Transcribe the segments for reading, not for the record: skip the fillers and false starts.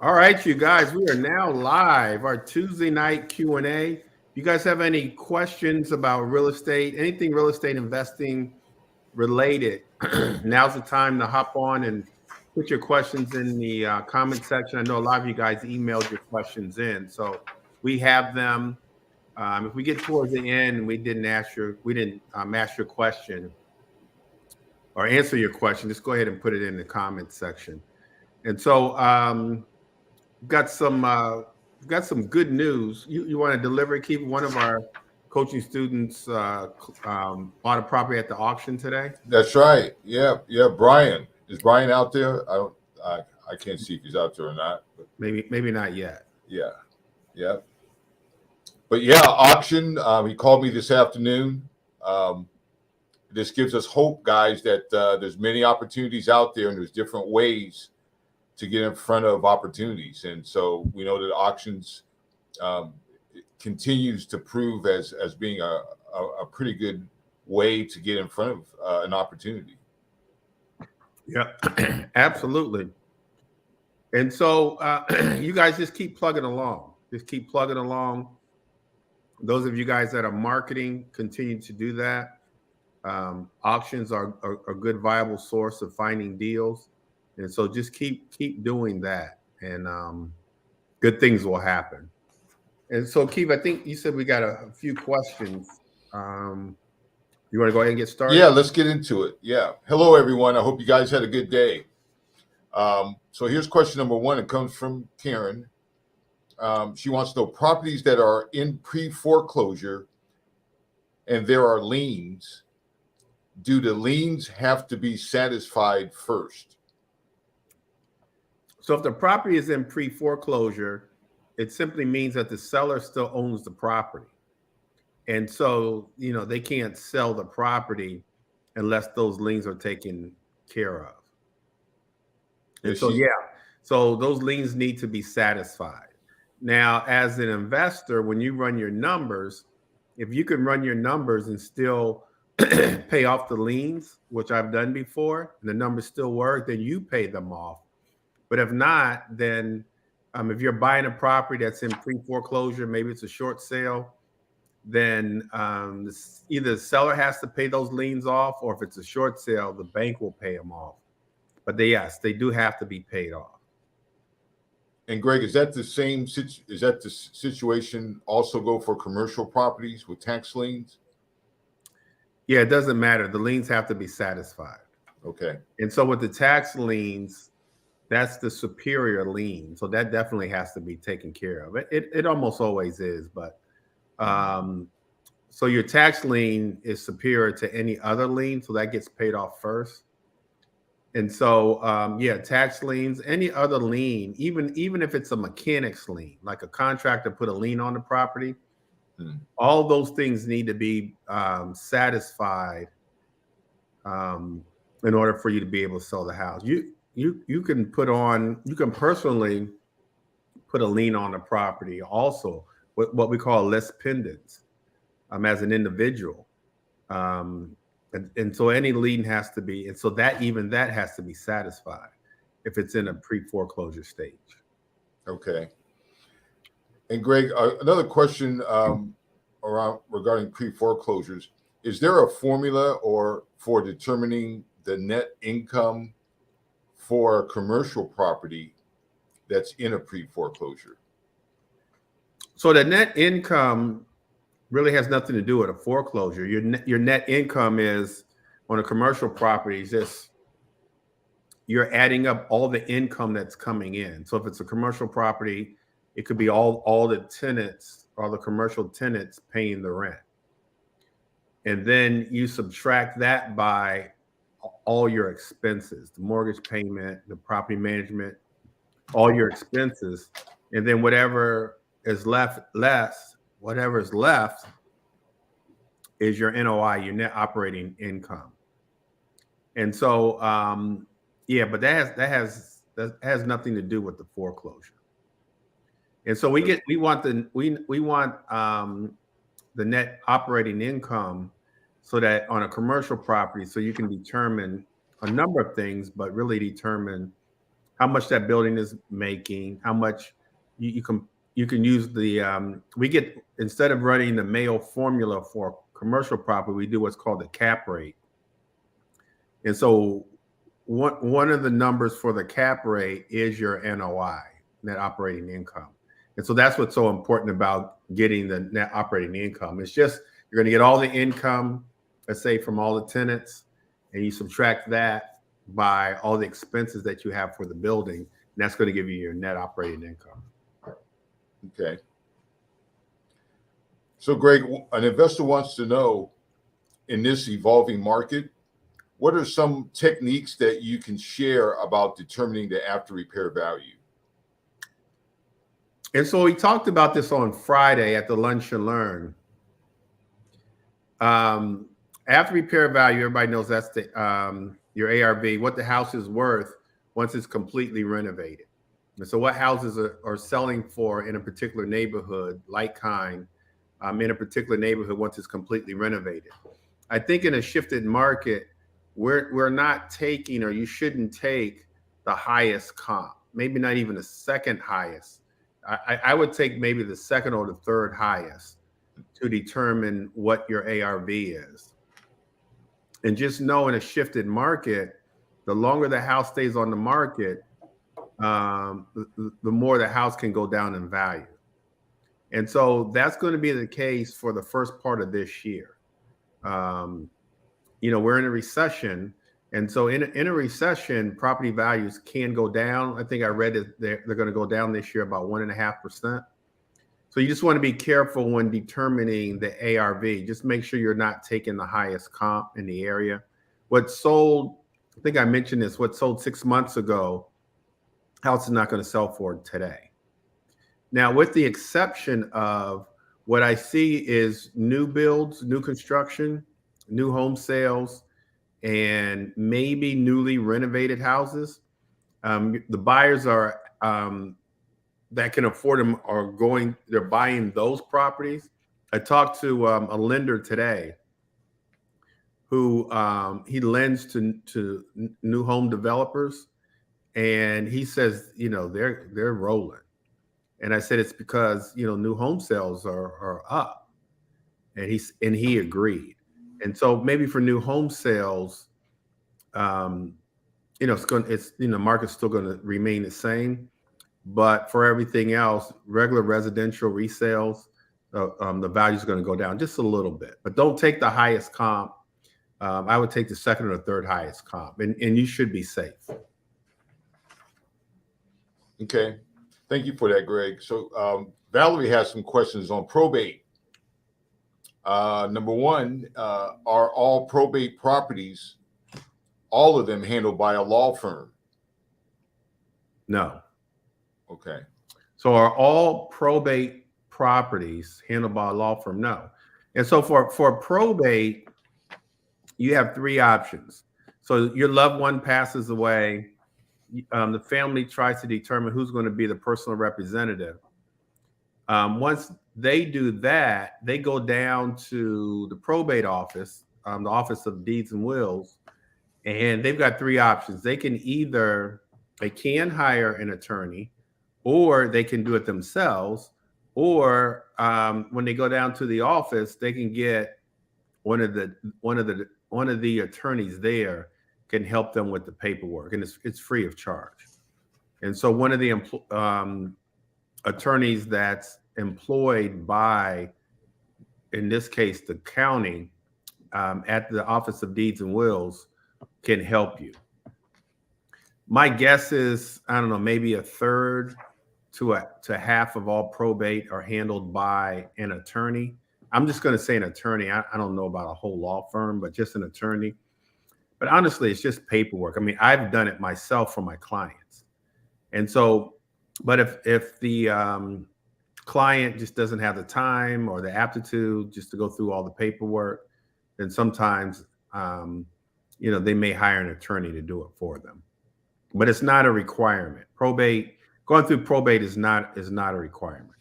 All right, you guys, we are now live. Our Tuesday night Q&A. If you guys have any questions about real estate, anything real estate investing related, now's the time to hop on and put your questions in the comment section. I know a lot of you guys emailed your questions in, so we have them. If we get towards the end and we didn't ask your question or answer your question, just go ahead and put it in the comment section. And so, got some good news. You want to deliver, Keep one of our coaching students bought a property at the auction today. That's right. Yeah, yeah. Brian, is Brian out there? I can't see if he's out there or not. But Maybe not yet. yeah, yeah. But yeah, auction. He called me this afternoon. This gives us hope, guys, that there's many opportunities out there, and there's different ways to get in front of opportunities. And so we know that auctions continues to prove as being a pretty good way to get in front of an opportunity. Yeah, absolutely. And so you guys just keep plugging along. Just keep plugging along. Those of you guys that are marketing, continue to do that. Auctions are a good viable source of finding deals. And so just keep doing that, and good things will happen. And so, Keith, I think you said we got a few questions. You want to go ahead and get started? Yeah, let's get into it. Yeah. Hello, everyone. I hope you guys had a good day. So here's question number one. It comes from Karen. She wants to know properties that are in pre-foreclosure and there are liens. Do the liens have to be satisfied first? So if the property is in pre-foreclosure, it simply means that the seller still owns the property. And so, they can't sell the property unless those liens are taken care of. And so those liens need to be satisfied. Now, as an investor, when you run your numbers, if you can run your numbers and still pay off the liens, which I've done before, and the numbers still work, then you pay them off. But if not, then if you're buying a property that's in pre-foreclosure, maybe it's a short sale, then either the seller has to pay those liens off, or if it's a short sale, the bank will pay them off. But they do have to be paid off. And Greg, is that the situation also go for commercial properties with tax liens? Yeah, it doesn't matter. The liens have to be satisfied. Okay. And so with the tax liens, that's the superior lien. So that definitely has to be taken care of. It almost always is, but so your tax lien is superior to any other lien, so that gets paid off first. And so tax liens, any other lien, even if it's a mechanic's lien, like a contractor put a lien on the property, all those things need to be satisfied in order for you to be able to sell the house. You can personally put a lien on the property also, what we call lis pendens, as an individual. And so any lien has to be, and so that has to be satisfied if it's in a pre-foreclosure stage. Okay. And Greg, another question regarding pre-foreclosures. Is there a formula for determining the net income for a commercial property that's in a pre-foreclosure? So the net income really has nothing to do with a foreclosure. Your net income is on a commercial property, just you're adding up all the income that's coming in. So if it's a commercial property, it could be all the tenants, all the commercial tenants paying the rent. And then you subtract that by all your expenses, the mortgage payment, the property management, all your expenses. And then whatever is left is your NOI, your net operating income. And so, but that has nothing to do with the foreclosure. And so we want the net operating income, so that on a commercial property, so you can determine a number of things, but really determine how much that building is making, how much you can use the we get, instead of running the Mayo formula for commercial property, we do what's called the cap rate. And so one of the numbers for the cap rate is your NOI, net operating income. And so that's what's so important about getting the net operating income. It's just, you're going to get all the income, let's say, from all the tenants, and you subtract that by all the expenses that you have for the building, and that's going to give you your net operating income. Okay. So, Greg, an investor wants to know, in this evolving market, what are some techniques that you can share about determining the after repair value? And so we talked about this on Friday at the Lunch and Learn. After repair value, everybody knows that's the your ARV, what the house is worth once it's completely renovated. And so what houses are selling for in a particular neighborhood, like kind, in a particular neighborhood once it's completely renovated. I think in a shifted market, we're not taking, or you shouldn't take, the highest comp, maybe not even the second highest. I would take maybe the second or the third highest to determine what your ARV is. And just know, in a shifted market, the longer the house stays on the market, the more the house can go down in value. And so that's going to be the case for the first part of this year. We're in a recession. And so in a recession, property values can go down. I think I read that they're going to go down this year about 1.5%. So you just want to be careful when determining the ARV. Just make sure you're not taking the highest comp in the area. What sold, I think I mentioned this, what sold 6 months ago, house is not going to sell for today. Now, with the exception of what I see is new builds, new construction, new home sales, and maybe newly renovated houses. The buyers are that can afford them they're buying those properties. I talked to a lender today who he lends to new home developers, and he says, they're rolling. And I said, it's because, new home sales are up, and he agreed. And so maybe for new home sales, market's still going to remain the same. But for everything else, regular residential resales, the value is going to go down just a little bit. But don't take the highest comp. I would take the second or third highest comp, and you should be safe. Okay. Thank you for that, Greg. So Valerie has some questions on probate. Number one, are all probate properties, all of them, handled by a law firm? No. Okay. So are all probate properties handled by a law firm? No. And so for probate, you have three options. So your loved one passes away. The family tries to determine who's going to be the personal representative. Once they do that, they go down to the probate office, the Office of Deeds and Wills, and they've got three options. They can hire an attorney, or they can do it themselves, or when they go down to the office, they can get one of the attorneys there can help them with the paperwork, and it's free of charge. And so one of the attorneys that's employed by, in this case, the county, at the Office of Deeds and Wills, can help you. My guess is, I don't know, maybe a third to half of all probate are handled by an attorney. I'm just going to say an attorney. I don't know about a whole law firm, but just an attorney. But honestly, it's just paperwork. I mean, I've done it myself for my clients. And so, but if the client just doesn't have the time or the aptitude just to go through all the paperwork, then sometimes, they may hire an attorney to do it for them. But it's not a requirement. Going through probate is not a requirement.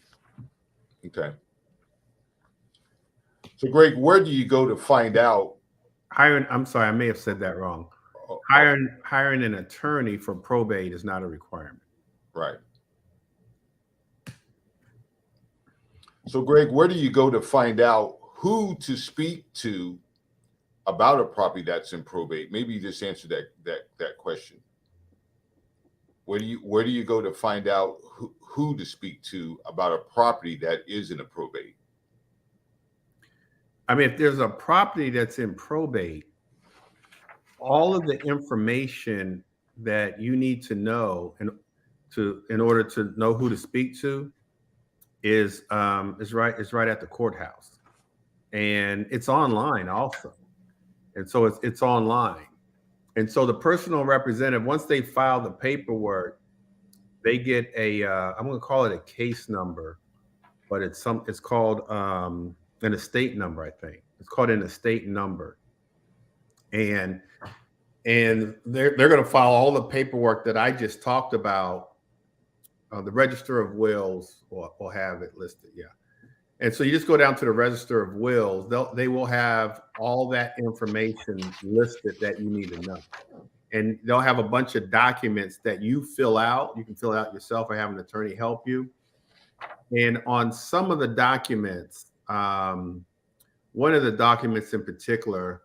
Okay. So, Greg, where do you go to find out? I'm sorry, I may have said that wrong. hiring an attorney for probate is not a requirement. Right. So, Greg, where do you go to find out who to speak to about a property that's in probate? Maybe you just answer that question. Where do you go to find out who to speak to about a property that is in a probate? I mean, if there's a property that's in probate, all of the information that you need to know in order to know who to speak to is right at the courthouse, and it's online also, and so it's online, and so the personal representative, once they file the paperwork, they get a I'm going to call it a case number, but it's called an estate number. I think it's called an estate number, and they're going to file all the paperwork that I just talked about. The Register of Wills will have it listed, yeah. And so you just go down to the Register of Wills. They will have all that information listed that you need to know, and they'll have a bunch of documents that you fill out. You can fill out yourself or have an attorney help you. And on some of the documents, one of the documents in particular,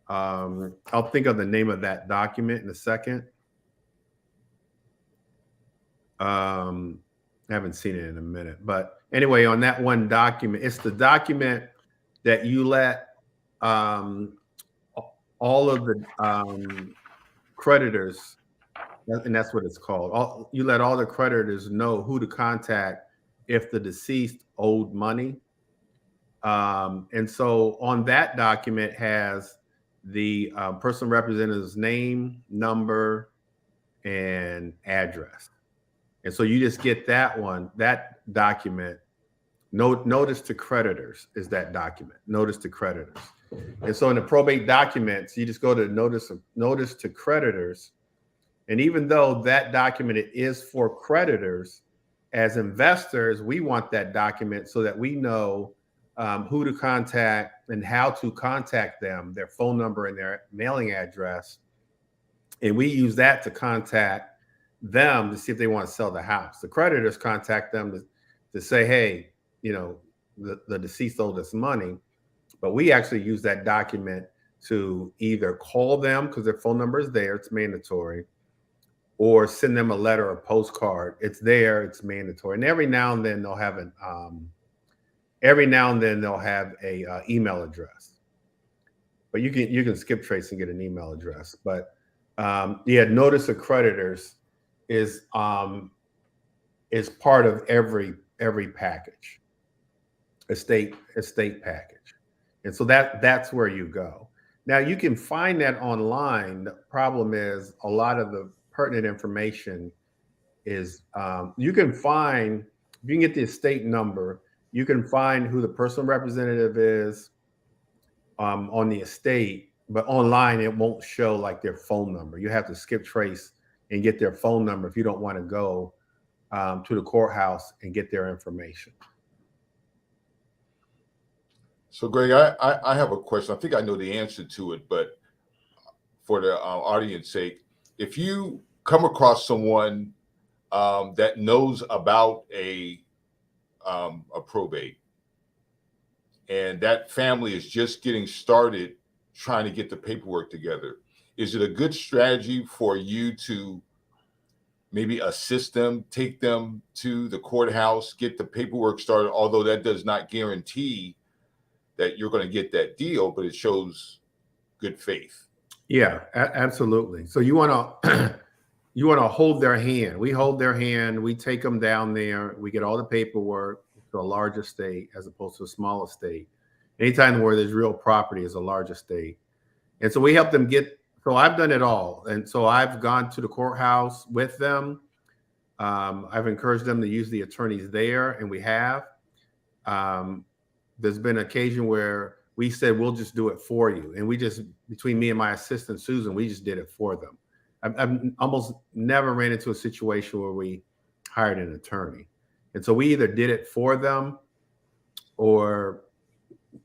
I'll think of the name of that document in a second. I haven't seen it in a minute, but anyway, on that one document, it's the document that you let all of the creditors, and that's what it's called. You let all the creditors know who to contact if the deceased owed money. And so on that document has the person representative's name, number, and address. And so you just get that document. Notice to creditors is that document, notice to creditors. And so in the probate documents, you just go to notice to creditors. And even though that document is for creditors, as investors, we want that document so that we know who to contact and how to contact them, their phone number and their mailing address. And we use that to contact them to see if they want to sell the house. The creditors contact them to say, hey, the deceased owed us money. But we actually use that document to either call them because their phone number is there, it's mandatory, or send them a letter or postcard. It's there, it's mandatory. And every now and then they'll have a email address. But you can skip trace and get an email address. But notice of creditors is part of every package, estate package. And so that's where you go. Now you can find that online. The problem is a lot of the pertinent information is you can get the estate number, you can find who the personal representative is on the estate, but online it won't show like their phone number. You have to skip trace and get their phone number if you don't want to go to the courthouse and get their information. So, Greg, I have a question. I think I know the answer to it, but for the audience sake, if you come across someone that knows about a probate, and that family is just getting started trying to get the paperwork together, is it a good strategy for you to maybe assist them, take them to the courthouse, get the paperwork started, although that does not guarantee that you're going to get that deal, but it shows good faith? Yeah, absolutely. So you want to hold their hand. We hold their hand. We take them down there. We get all the paperwork to a large estate as opposed to a small estate. Anytime where there's real property is a large estate. And so we help them get. So I've done it all. And so I've gone to the courthouse with them. I've encouraged them to use the attorneys there, and we have. There's been an occasion where we said, we'll just do it for you. And we just, between me and my assistant, Susan, we just did it for them. I've almost never ran into a situation where we hired an attorney. And so we either did it for them or,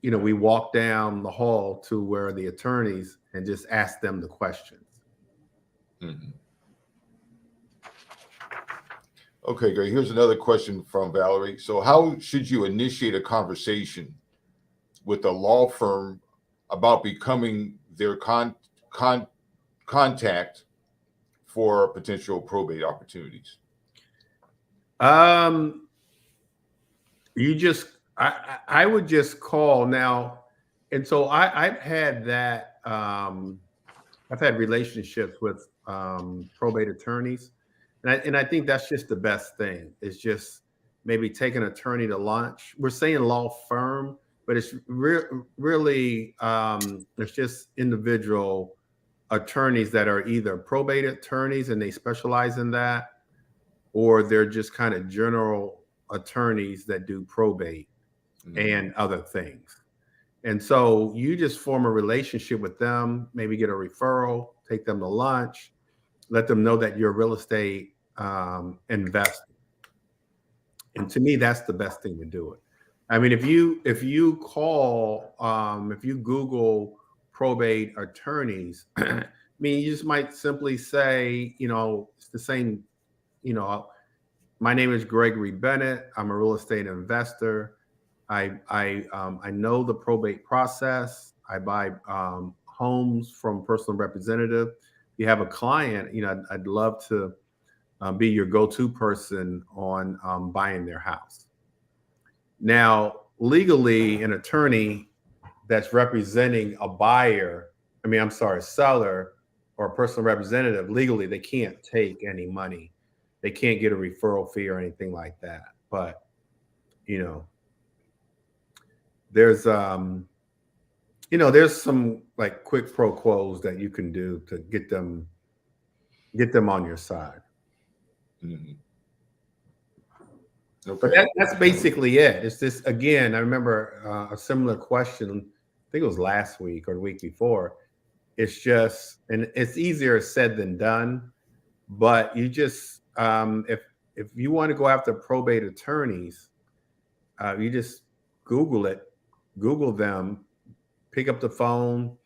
we walked down the hall to where the attorneys and just asked them the questions. Mhm. Okay, great. Here's another question from Valerie. So, how should you initiate a conversation with a law firm about becoming their contact for potential probate opportunities? Um, you just, I would just call now, and so I've had that. I've had relationships with probate attorneys, and I think that's just the best thing. Is just maybe take an attorney to lunch. We're saying law firm, but it's really it's just individual attorneys that are either probate attorneys and they specialize in that, or they're just kind of general attorneys that do probate and other things. And so you just form a relationship with them, maybe get a referral, take them to lunch, let them know that you're a real estate investor. And to me, that's the best thing to do it. I mean, if you call, if you Google probate attorneys, I mean, you just might simply say, it's the same, you know, my name is Gregory Bennett. I'm a real estate investor. I know the probate process. I buy homes from personal representative. If you have a client, I'd love to be your go-to person on buying their house. Now, legally, an attorney that's representing a buyer, I'm sorry, a seller or a personal representative, legally, they can't take any money. They can't get a referral fee or anything like that. But, there's there's some like quick pro quos that you can do to get them on your side. Mhm. But Okay. that's basically it. It's just, again, I remember a similar question, I think it was last week or the week before. It's just, and it's easier said than done, but you just, if you want to go after probate attorneys, you just Google it, Google them, pick up the phone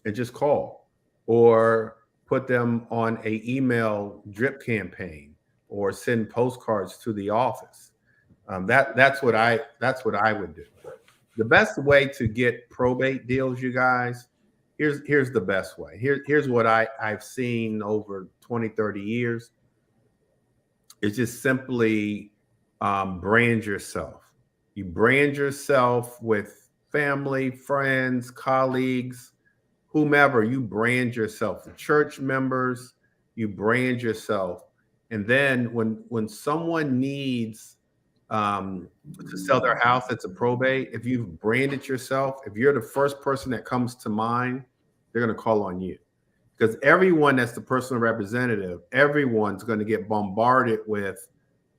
and just call, or put them on a email drip campaign, or send postcards to the office. That's what I would do. The best way to get probate deals, you guys, here's the best way. Here's what I've seen over 20, 30 years. It's just simply brand yourself. You brand yourself with family, friends, colleagues, whomever. You brand yourself, the church members, you brand yourself. And then when someone needs to sell their house that's a probate, if you've branded yourself, if you're the first person that comes to mind, they're going to call on you. Because everyone that's the personal representative, everyone's going to get bombarded with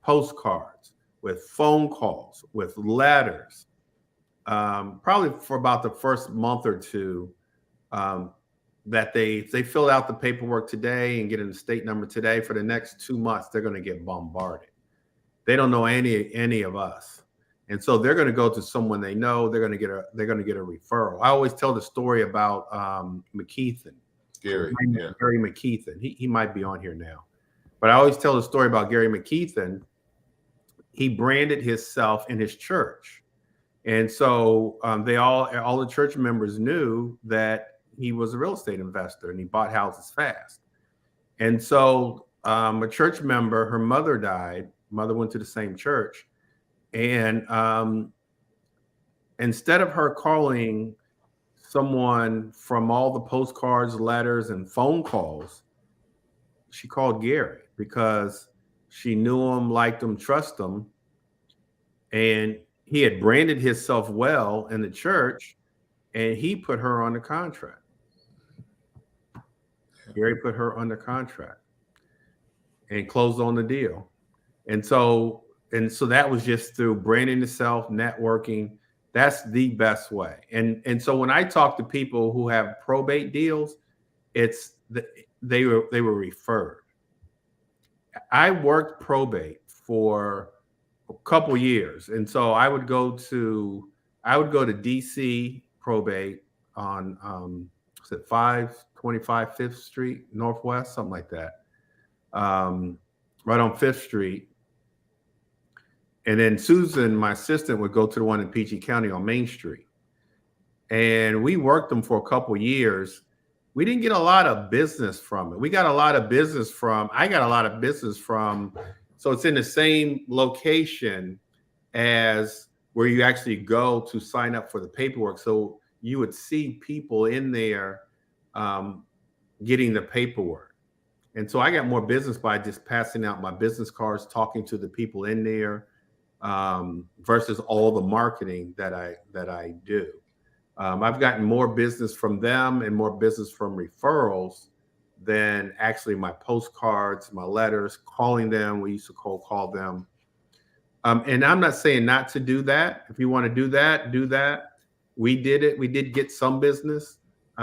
postcards, with phone calls, with letters, probably for about the first month or two, that they fill out the paperwork today and get an estate number today. For the next 2 months, they're going to get bombarded. They don't know any of us, and so they're going to go to someone they know. They're going to get a referral. I always tell the story about McKeithen. Gary, yeah. Gary McKeithen. He might be on here now, but I always tell the story about Gary McKeithen. He branded himself in his church, and so all the church members knew that he was a real estate investor and he bought houses fast. And so a church member, her mother died. Mother went to the same church, and instead of her calling someone from all the postcards, letters, and phone calls, she called Gary, because she knew him, liked him, trusted him, and he had branded himself well in the church, and he put her on the contract. Gary put her under contract and closed on the deal. And so that was just through branding yourself, networking. That's the best way. And so when I talk to people who have probate deals, they were referred. I worked probate for a couple years, and so I would go to DC probate on was it 525 5th Street Northwest, something like that. right on Fifth Street. And then Susan, my assistant, would go to the one in PG County on Main Street. And we worked them for a couple years. We didn't get a lot of business from it. I got a lot of business from, so it's in the same location as where you actually go to sign up for the paperwork. So you would see people in there getting the paperwork. And so I got more business by just passing out my business cards, talking to the people in there, versus all the marketing that I do. I've gotten more business from them and more business from referrals than actually my postcards, my letters, calling them. We used to cold call them. And I'm not saying not to do that. If you want to do that, do that. We did it. We did get some business.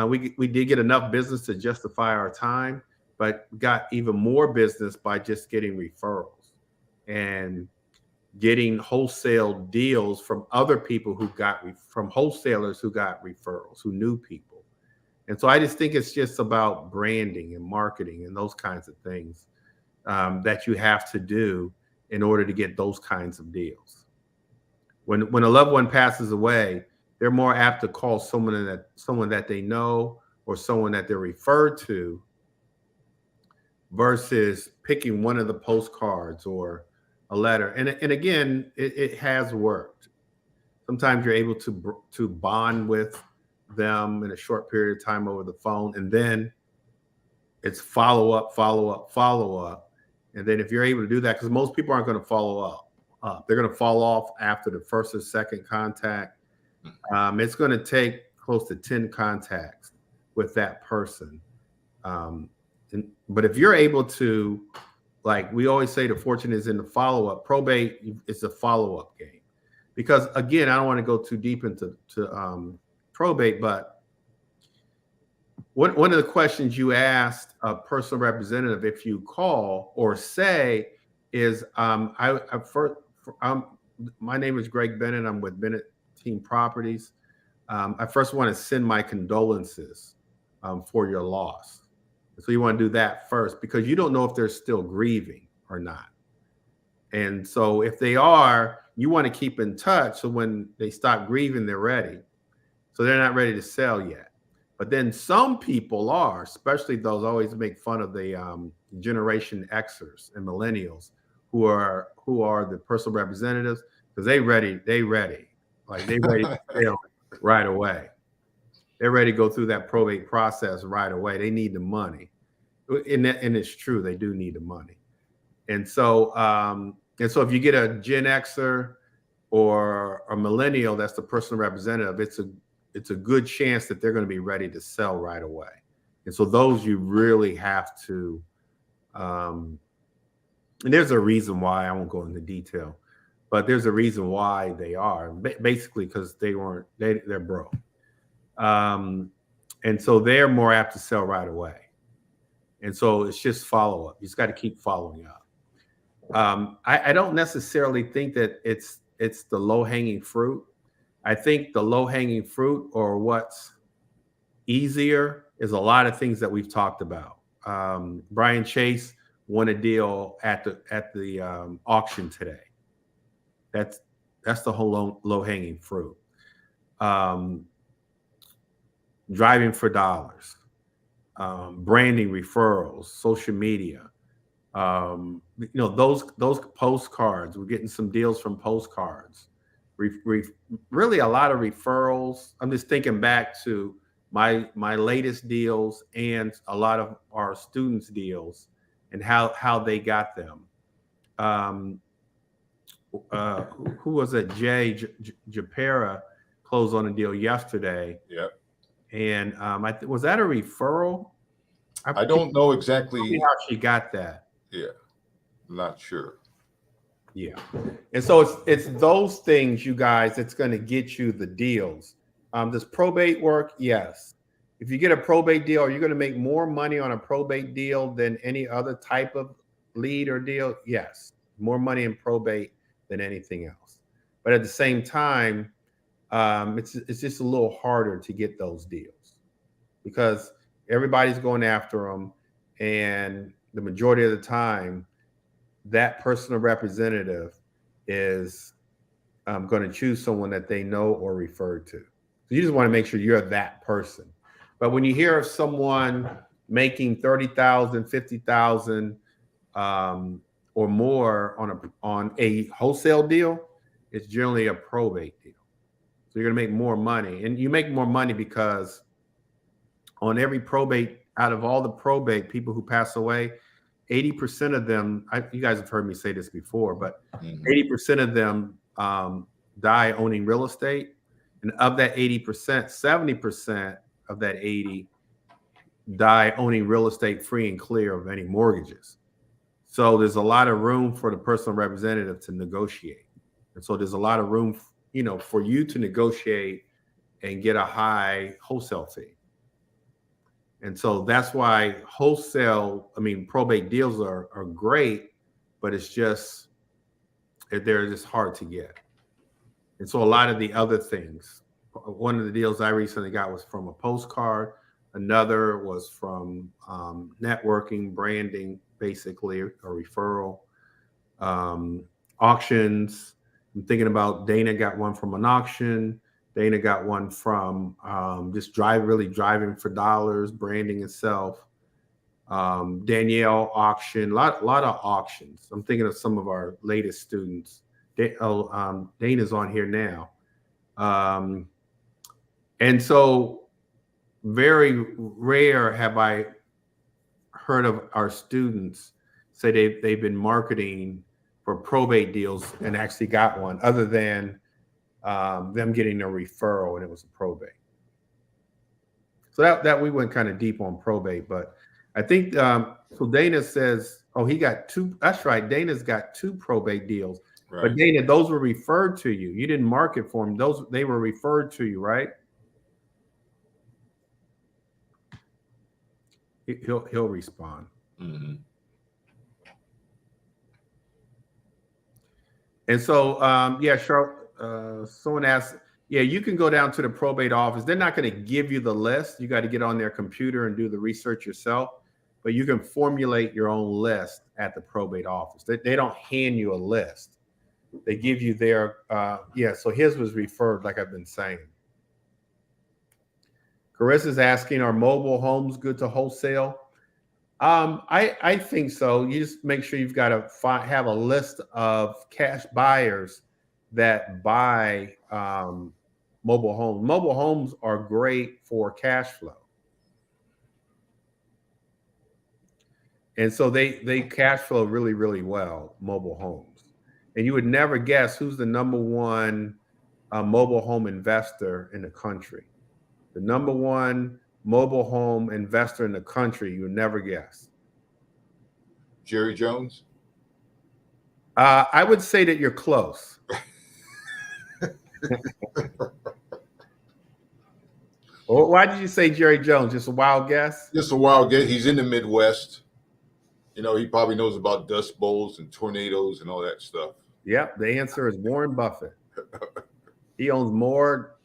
We did get enough business to justify our time, but got even more business by just getting referrals and getting wholesale deals from other people from wholesalers who got referrals, who knew people. And so I just think it's just about branding and marketing and those kinds of things that you have to do in order to get those kinds of deals. When a loved one passes away, they're more apt to call someone that they know or someone that they're referred to versus picking one of the postcards or a letter. And again, it has worked. Sometimes you're able to bond with them in a short period of time over the phone, and then it's follow up. And then if you're able to do that, because most people aren't going to follow up, they're going to fall off after the first or second contact. It's going to take close to 10 contacts with that person. But if you're able to, like we always say, the fortune is in the follow-up. Probate is a follow-up game. Because again, I don't want to go too deep into probate, but one of the questions you asked a personal representative, if you call or say, is my name is Greg Bennett. I'm with Bennett Team Properties. I first want to send my condolences for your loss. So you want to do that first because you don't know if they're still grieving or not. And so if they are, you want to keep in touch. So when they stop grieving, they're ready. So they're not ready to sell yet. But then some people are, especially those always make fun of the Generation Xers and millennials who are the personal representatives because they ready. Like they ready to sell right away. They're ready to go through that probate process right away. They need the money. And it's true, they do need the money. And so if you get a Gen Xer or a millennial that's the personal representative, it's a good chance that they're going to be ready to sell right away. And so those you really have to, and there's a reason why, I won't go into detail, but there's a reason why they are, basically because they're broke. And so they're more apt to sell right away. And so it's just follow up. You just got to keep following up. I don't necessarily think that it's the low hanging fruit. I think the low hanging fruit or what's easier is a lot of things that we've talked about. Brian Chase won a deal at the auction today. That's the whole low hanging fruit. Driving for dollars, branding, referrals, social media. Those postcards. We're getting some deals from postcards. Really a lot of referrals. I'm just thinking back to my latest deals and a lot of our students' deals and how they got them. Who was it? Jay Japera closed on a deal yesterday. Yep. And was that a referral? I don't know exactly how she got that. Yeah, I'm not sure. Yeah, and so it's those things, you guys, that's going to get you the deals. Does probate work? Yes. If you get a probate deal, are you going to make more money on a probate deal than any other type of lead or deal? Yes, more money in probate than anything else. But at the same time, it's just a little harder to get those deals because everybody's going after them, and the majority of the time, that personal representative is going to choose someone that they know or referred to. So you just want to make sure you're that person. But when you hear of someone making 30,000, 50,000 or more on a wholesale deal, it's generally a probate deal. So you're going to make more money, and you make more money because on every probate, out of all the probate people who pass away, 80% of them, you guys have heard me say this before, but 80% of them die owning real estate. And of that 80%, 70% of that 80 die owning real estate free and clear of any mortgages. So there's a lot of room for the personal representative to negotiate. And so there's a lot of room, for you to negotiate and get a high wholesale fee. And so that's why probate deals are great, but they're just hard to get. And so a lot of the other things, one of the deals I recently got was from a postcard. Another was from networking, branding, basically, a referral. Auctions. I'm thinking about Dana got one from an auction. Dana got one from just driving for dollars, branding itself. Danielle auction, lot of auctions. I'm thinking of some of our latest students. Dana's on here now. And so very rare have I heard of our students say they've been marketing for probate deals and actually got one, other than them getting a referral and it was a probate. So that we went kind of deep on probate, but I think so. Dana says, oh, he got two. That's right. Dana's got two probate deals. Right. But Dana, those were referred to you. You didn't market for them. They were referred to you, right? He'll respond. Mm-hmm. And so, Charlotte, someone asked, you can go down to the probate office. They're not going to give you the list. You got to get on their computer and do the research yourself. But you can formulate your own list at the probate office. They don't hand you a list. They give you their, so his was referred, like I've been saying. Carissa's asking, are mobile homes good to wholesale? I think so. You just make sure you've got to have a list of cash buyers that buy mobile homes. Mobile homes are great for cash flow. And so they cash flow really, really well, mobile homes. And you would never guess who's the number one mobile home investor in the country. The number one mobile home investor in the country, you would never guess. Jerry Jones? I would say that you're close. Well, why did you say Jerry Jones? Just a wild guess? Just a wild guess. He's in the Midwest. He probably knows about dust bowls and tornadoes and all that stuff. Yep. The answer is Warren Buffett. He owns more.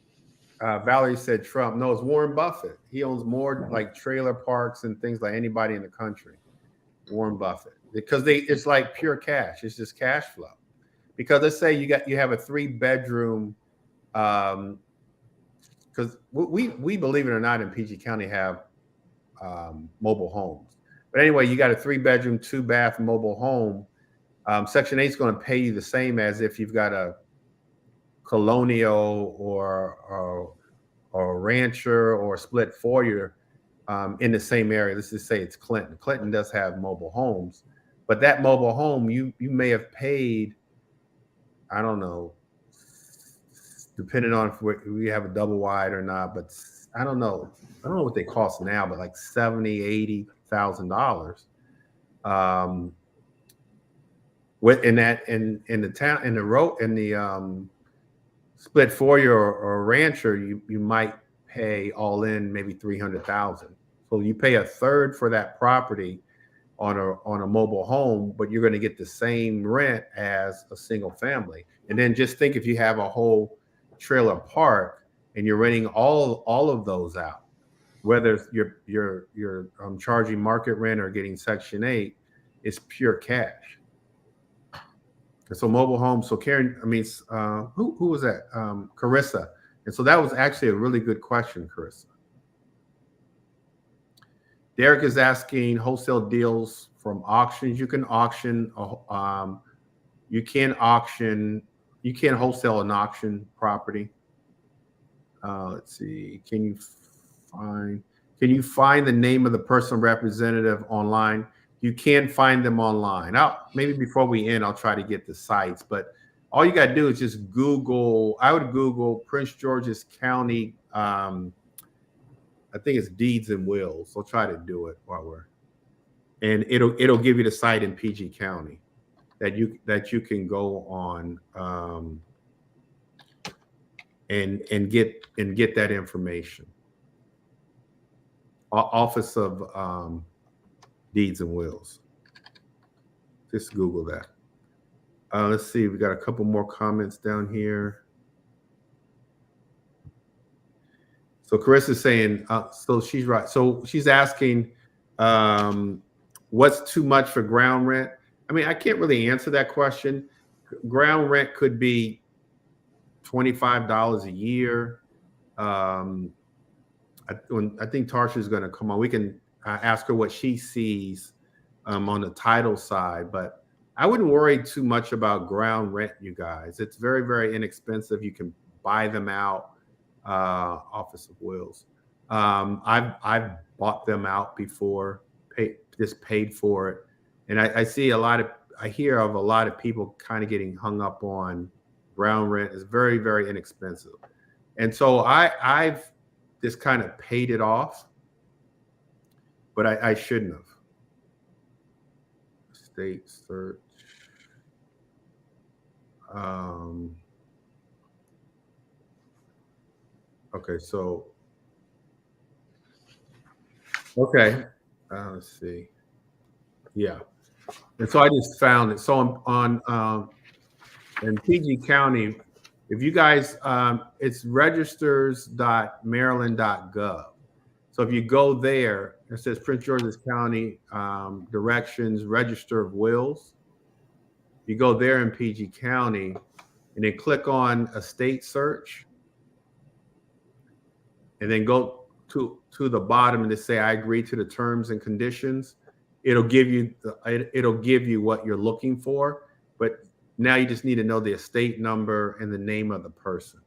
Valerie said Trump. No, it's Warren Buffett. He owns more like trailer parks and things like anybody in the country. Warren Buffett. Because it's like pure cash. It's just cash flow. Because let's say you have a 3-bedroom, because we believe it or not in PG County have mobile homes. But anyway, you got a 3-bedroom, 2-bath mobile home. Section 8 is going to pay you the same as if you've got a colonial or a rancher or a split foyer in the same area. Let's just say it's Clinton. Clinton does have mobile homes, but that mobile home you may have paid, I don't know, depending on if we have a double wide or not, but I don't know what they cost now, but like $70,000-$80,000. In the split foyer or rancher, you might pay all in maybe $300,000. So you pay a third for that property on a mobile home, but you're going to get the same rent as a single family. And then just think if you have a whole trailer park and you're renting all of those out. whether you're charging market rent or getting Section 8, it's pure cash. And so mobile homes. So Karen, I mean, who was that? Carissa. And so that was actually a really good question, Carissa. Derek is asking wholesale deals from auctions. You can auction. You can wholesale an auction property. Let's see. Can you find the name of the personal representative online? You can find them online. Maybe before we end, I'll try to get the sites, but all you got to do is just Google. I would Google Prince George's County. I think it's deeds and wills. I'll try to do it and it'll give you the site in PG County that you can go on and get that information. Office of Deeds and Wills. Just Google that. Let's see. We got a couple more comments down here. So Chris is saying, so she's right. So she's asking, what's too much for ground rent? I mean, I can't really answer that question. Ground rent could be $25 a year. I think Tarsha is going to come on. We can ask her what she sees on the title side, but I wouldn't worry too much about ground rent, you guys. It's very, very inexpensive. You can buy them out. Office of Wills. I've bought them out before, paid for it, and I hear of a lot of people kind of getting hung up on ground rent. It's very, very inexpensive, and so I've just kind of paid it off, but I shouldn't have. State search. Okay, so let's see. Yeah, and so I just found it. So on in PG County, if you guys, it's registers.maryland.gov. So if you go there, it says Prince George's County directions, register of wills. You go there in PG County, and then click on estate search. And then go to the bottom and just say, I agree to the terms and conditions. It'll give you what you're looking for, but now you just need to know the estate number and the name of the person.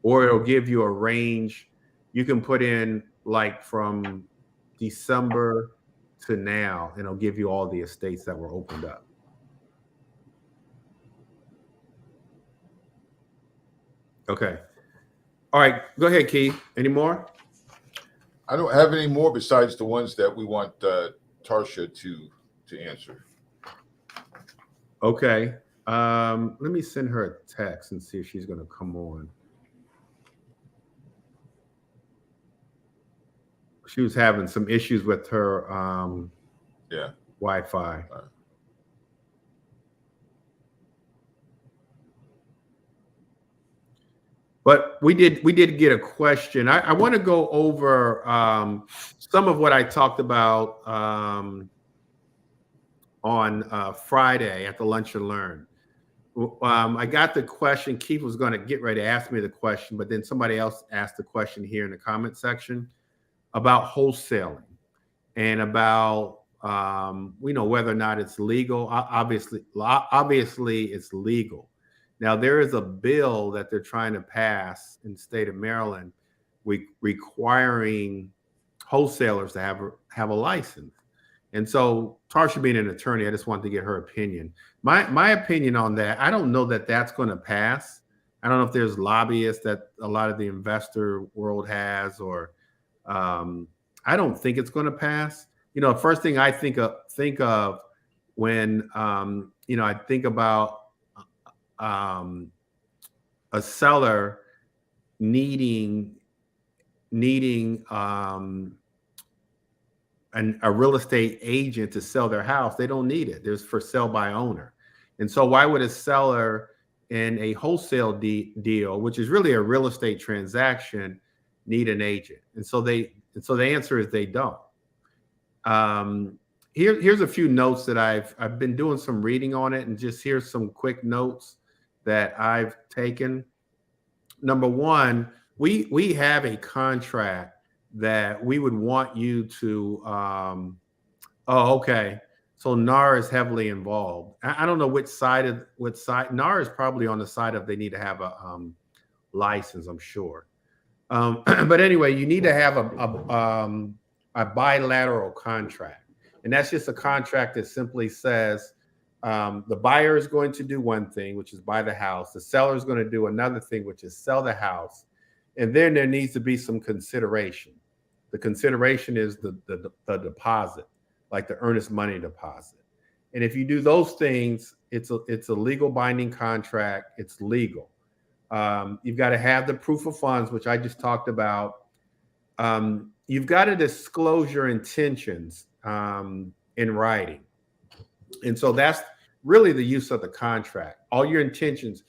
Or it'll give you a range. You can put in like from December to now, and it'll give you all the estates that were opened up. Okay. All right, go ahead, Keith. Any more? I don't have any more besides the ones that we want Tarsha to answer. Okay. Let me send her a text and see if she's going to come on. She was having some issues with her Wi-Fi. But we did get a question. I want to go over some of what I talked about on Friday at the Lunch and Learn. I got the question. Keith was going to get ready to ask me the question, but then somebody else asked the question here in the comment section about wholesaling and about whether or not it's legal. Obviously it's legal. Now, there is a bill that they're trying to pass in the state of Maryland requiring wholesalers to have a license. And so Tarsha being an attorney, I just wanted to get her opinion. My opinion on that, I don't know that that's going to pass. I don't know if there's lobbyists that a lot of the investor world has, or I don't think it's going to pass. The first thing I think of when I think about a seller needing a real estate agent to sell their house, they don't need it. There's for sale by owner. And so why would a seller in a wholesale deal, which is really a real estate transaction, need an agent? And so the answer is they don't. Here's a few notes that I've been doing some reading on it, and just here's some quick notes that I've taken. Number one, we have a contract that we would want you to. Oh, okay. So NAR is heavily involved. I don't know which side. NAR is probably on the side of they need to have a license, I'm sure. But anyway, you need to have a bilateral contract, and that's just a contract that simply says the buyer is going to do one thing, which is buy the house. The seller is going to do another thing, which is sell the house, and then there needs to be some consideration. The consideration is the deposit, like the earnest money deposit. And if you do those things, it's a legal binding contract. It's legal. You've got to have the proof of funds, which I just talked about. You've got to disclose your intentions in writing. And so that's really the use of the contract. All your intentions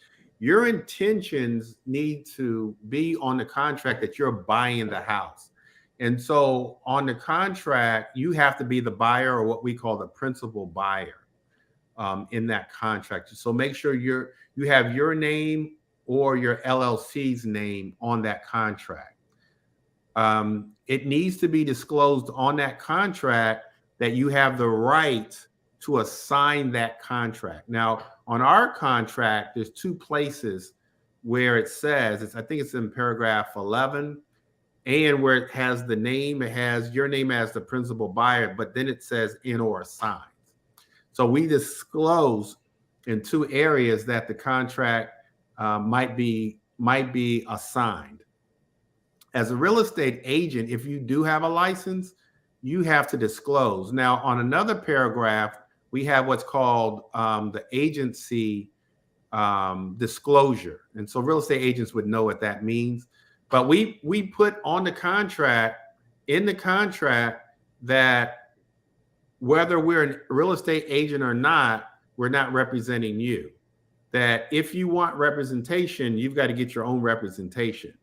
need to be on the contract that you're buying the house. And so on the contract, you have to be the buyer, or what we call the principal buyer in that contract. So make sure you have your name or your LLC's name on that contract. It needs to be disclosed on that contract that you have the right to assign that contract. Now, on our contract, there's two places where it says, I think it's in paragraph 11, and where it has the name, it has your name as the principal buyer, but then it says in or assigns. So we disclose in two areas that the contract might be assigned. As a real estate agent, if you do have a license, you have to disclose. Now, on another paragraph, we have what's called the agency disclosure. And so real estate agents would know what that means. But we put on the contract, that whether we're a real estate agent or not, we're not representing you. That if you want representation, you've got to get your own representation.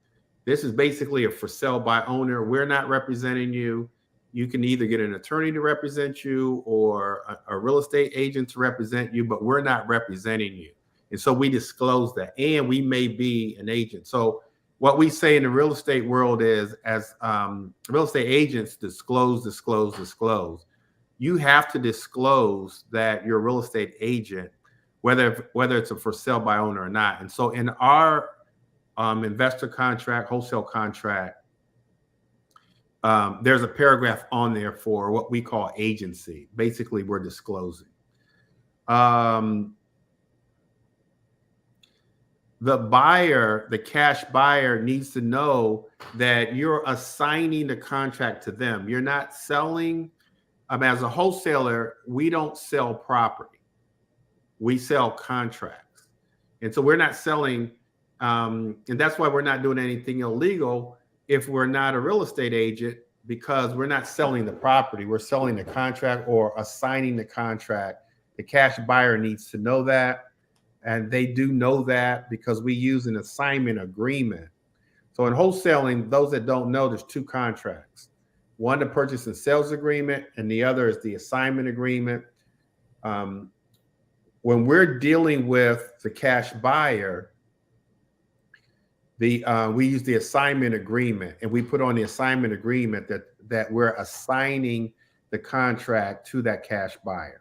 This is basically a for sale by owner. We're not representing you. You can either get an attorney to represent you or a real estate agent to represent you, but we're not representing you. And so we disclose that, and we may be an agent. So what we say in the real estate world is, as real estate agents, disclose. You have to disclose that you're a real estate agent, whether it's a for sale by owner or not. And so in our investor contract, wholesale contract, there's a paragraph on there for what we call agency. Basically, we're disclosing. The buyer, the cash buyer, needs to know that you're assigning the contract to them. You're not selling. As a wholesaler, we don't sell property. We sell contracts. And so we're not selling, and that's why we're not doing anything illegal if we're not a real estate agent, because we're not selling the property. We're selling the contract or assigning the contract. The cash buyer needs to know that. And they do know that because we use an assignment agreement. So in wholesaling, those that don't know, there's two contracts. One, the purchase and sales agreement, and the other is the assignment agreement. When we're dealing with the cash buyer, we use the assignment agreement, and we put on the assignment agreement that we're assigning the contract to that cash buyer.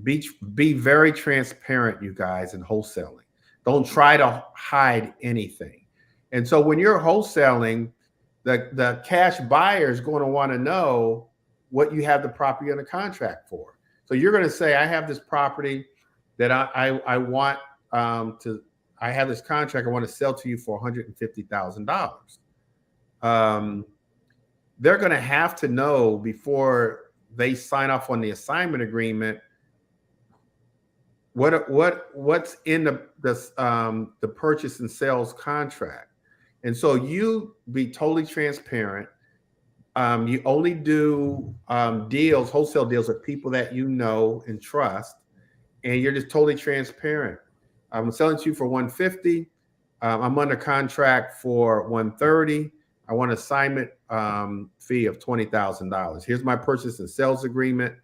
Be very transparent, you guys, in wholesaling. Don't try to hide anything. And so when you're wholesaling, the cash buyer is going to want to know what you have the property under contract for. So you're going to say, I have this property that I want I have this contract I want to sell to you for $150,000. They're going to have to know before they sign off on the assignment agreement what's in the purchase and sales contract. And so you be totally transparent. You only do wholesale deals with people that you know and trust, and you're just totally transparent. I'm selling to you for $150. I'm under contract for 130. I want an assignment fee of $20,000. Here's my purchase and sales agreement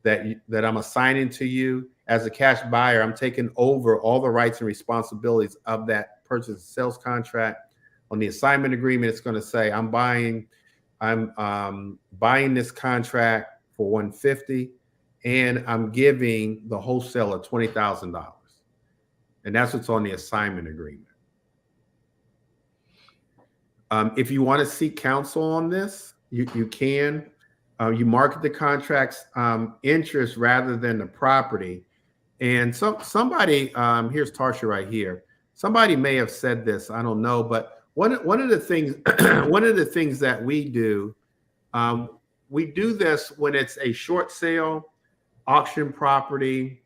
that I'm assigning to you. As a cash buyer, I'm taking over all the rights and responsibilities of that purchase and sales contract. On the assignment agreement, it's going to say I'm buying this contract for 150, and I'm giving the wholesaler $20,000, and that's what's on the assignment agreement. If you want to seek counsel on this, you can. You market the contract's interest rather than the property. And somebody, here's Tarsha right here. Somebody may have said this, I don't know, but one of the things one of the things that we do this when it's a short sale, auction property,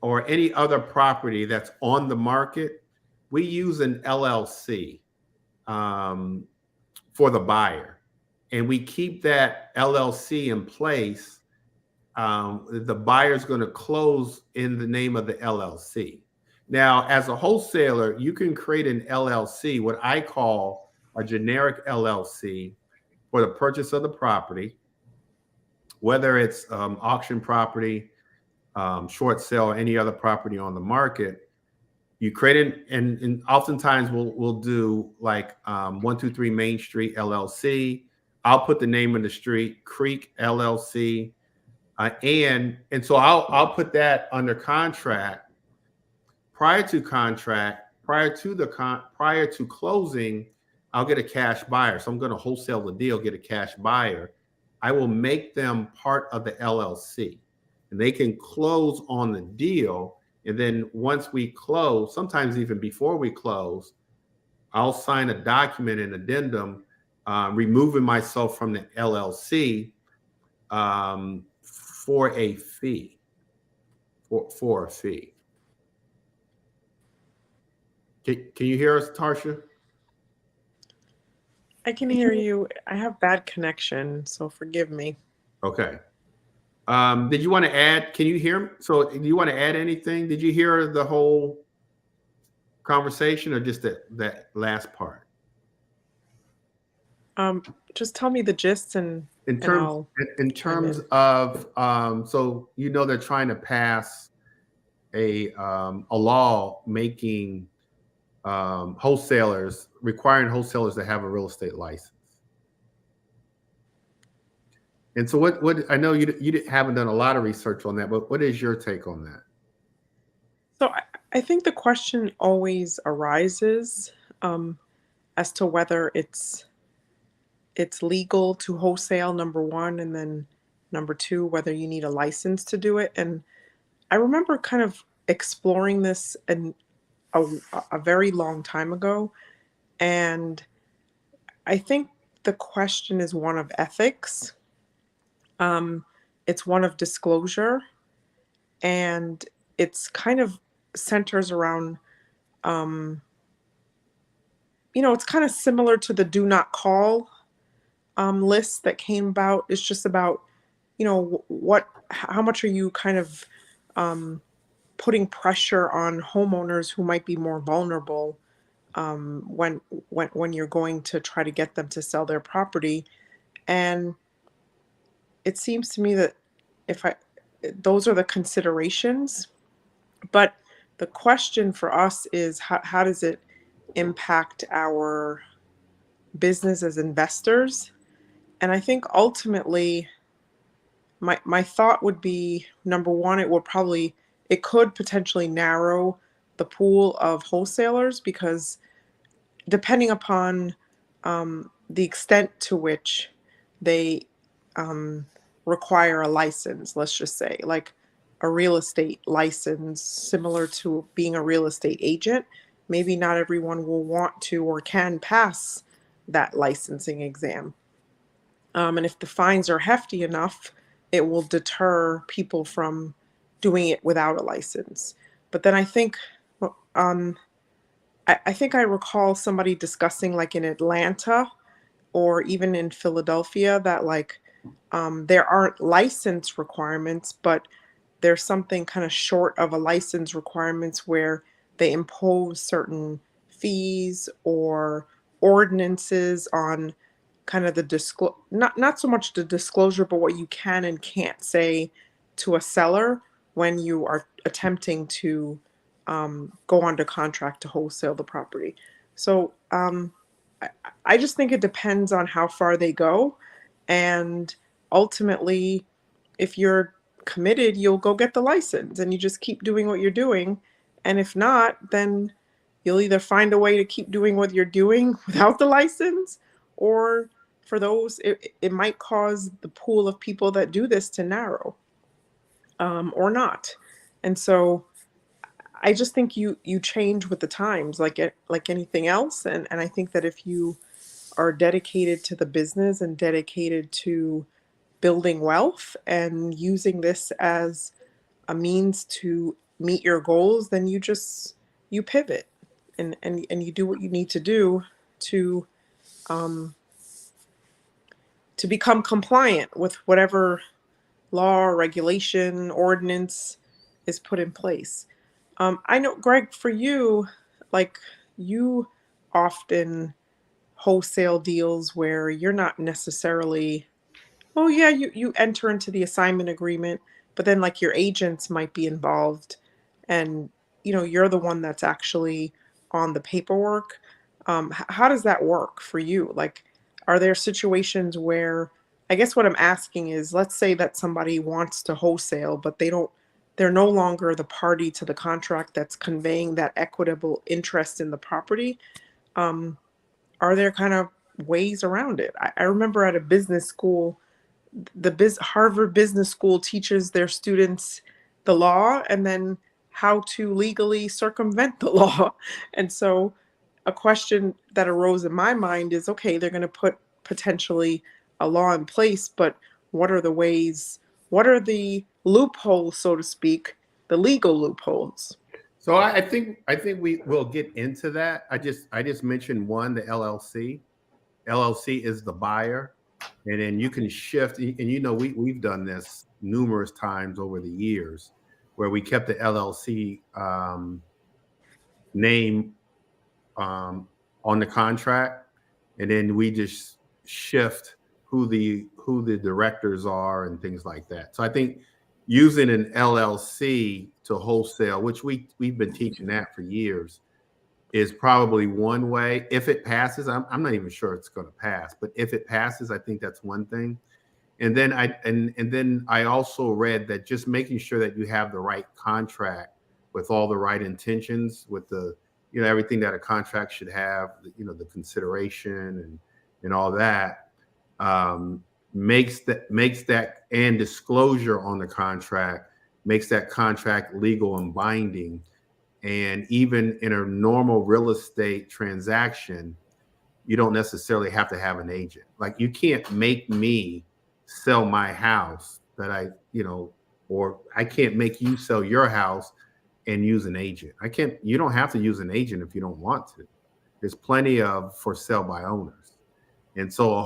or any other property that's on the market. We use an LLC for the buyer, and we keep that LLC in place. The buyer's going to close in the name of the LLC. Now, as a wholesaler, you can create an LLC, what I call a generic LLC, for the purchase of the property, whether it's auction property, short sale, or any other property on the market. You create it, and oftentimes we'll do like 123 Main Street LLC. I'll put the name of the street, Creek LLC, and so I'll put that under contract. Prior to closing, I'll get a cash buyer. So I'm going to wholesale the deal, get a cash buyer. I will make them part of the LLC, and they can close on the deal. And then once we close, sometimes even before we close, I'll sign a document, an addendum, removing myself from the LLC for a fee. For a fee. Can you hear us, Tarsha? I can hear you. I have bad connection, so forgive me. Okay. Did you want to add? Can you hear me? So, do you want to add anything? Did you hear the whole conversation, or just that last part? Just tell me the gist, and in terms of so they're trying to pass a law making requiring wholesalers to have a real estate license. And so what I know you haven't done a lot of research on that, but what is your take on that? So I think the question always arises as to whether it's legal to wholesale, number one, and then number two, whether you need a license to do it. And I remember kind of exploring this a very long time ago. And I think the question is one of ethics. It's one of disclosure, and it's kind of centers around, it's kind of similar to the do not call list that came about. It's just about, how much are you kind of putting pressure on homeowners who might be more vulnerable when you're going to try to get them to sell their property. And it seems to me that those are the considerations, but the question for us is how does it impact our business as investors? And I think ultimately my thought would be, number one, it could potentially narrow the pool of wholesalers, because depending upon the extent to which they require a license, let's just say like a real estate license, similar to being a real estate agent, maybe not everyone will want to or can pass that licensing exam. And if the fines are hefty enough, it will deter people from doing it without a license. But then I think I recall somebody discussing, like in Atlanta or even in Philadelphia, that like there aren't license requirements, but there's something kind of short of a license requirements where they impose certain fees or ordinances on kind of the not so much the disclosure, but what you can and can't say to a seller when you are attempting to go under contract to wholesale the property. So I, I just think it depends on how far they go, and ultimately, if you're committed, you'll go get the license and you just keep doing what you're doing. And if not, then you'll either find a way to keep doing what you're doing without the license, or for those, it might cause the pool of people that do this to narrow, or not. And so I just think you change with the times, like anything else. And I think that if you are dedicated to the business and dedicated to building wealth and using this as a means to meet your goals, then you pivot and you do what you need to do to um, to become compliant with whatever law or regulation ordinance is put in place. I know, Greg, for you, like, you often wholesale deals where you're not necessarily, oh yeah, you enter into the assignment agreement, but then like your agents might be involved, and you're the one that's actually on the paperwork. How does that work for you? Like, are there situations where, I guess what I'm asking is, let's say that somebody wants to wholesale, but they're no longer the party to the contract that's conveying that equitable interest in the property. Um, are there kind of ways around it? I remember at a business school, Harvard Business School teaches their students the law and then how to legally circumvent the law. And so a question that arose in my mind is, okay, they're going to put potentially a law in place, but what are the ways, what are the loopholes, so to speak, the legal loopholes? So I think we will get into that. I just mentioned one, the LLC. LLC is the buyer, and then you can shift. And we've done this numerous times over the years, where we kept the LLC name on the contract, and then we just shift who the directors are and things like that. So I think using an LLC to wholesale, which we've been teaching that for years, is probably one way. If it passes, I'm not even sure it's going to pass, but if it passes, I think that's one thing. And then I also read that just making sure that you have the right contract with all the right intentions, with the everything that a contract should have, the consideration and all that, makes that and disclosure on the contract makes that contract legal and binding. And even in a normal real estate transaction, you don't necessarily have to have an agent. Like, you can't make me sell my house or I can't make you sell your house and use an agent. You don't have to use an agent if you don't want to. There's plenty of for sale by owners. And so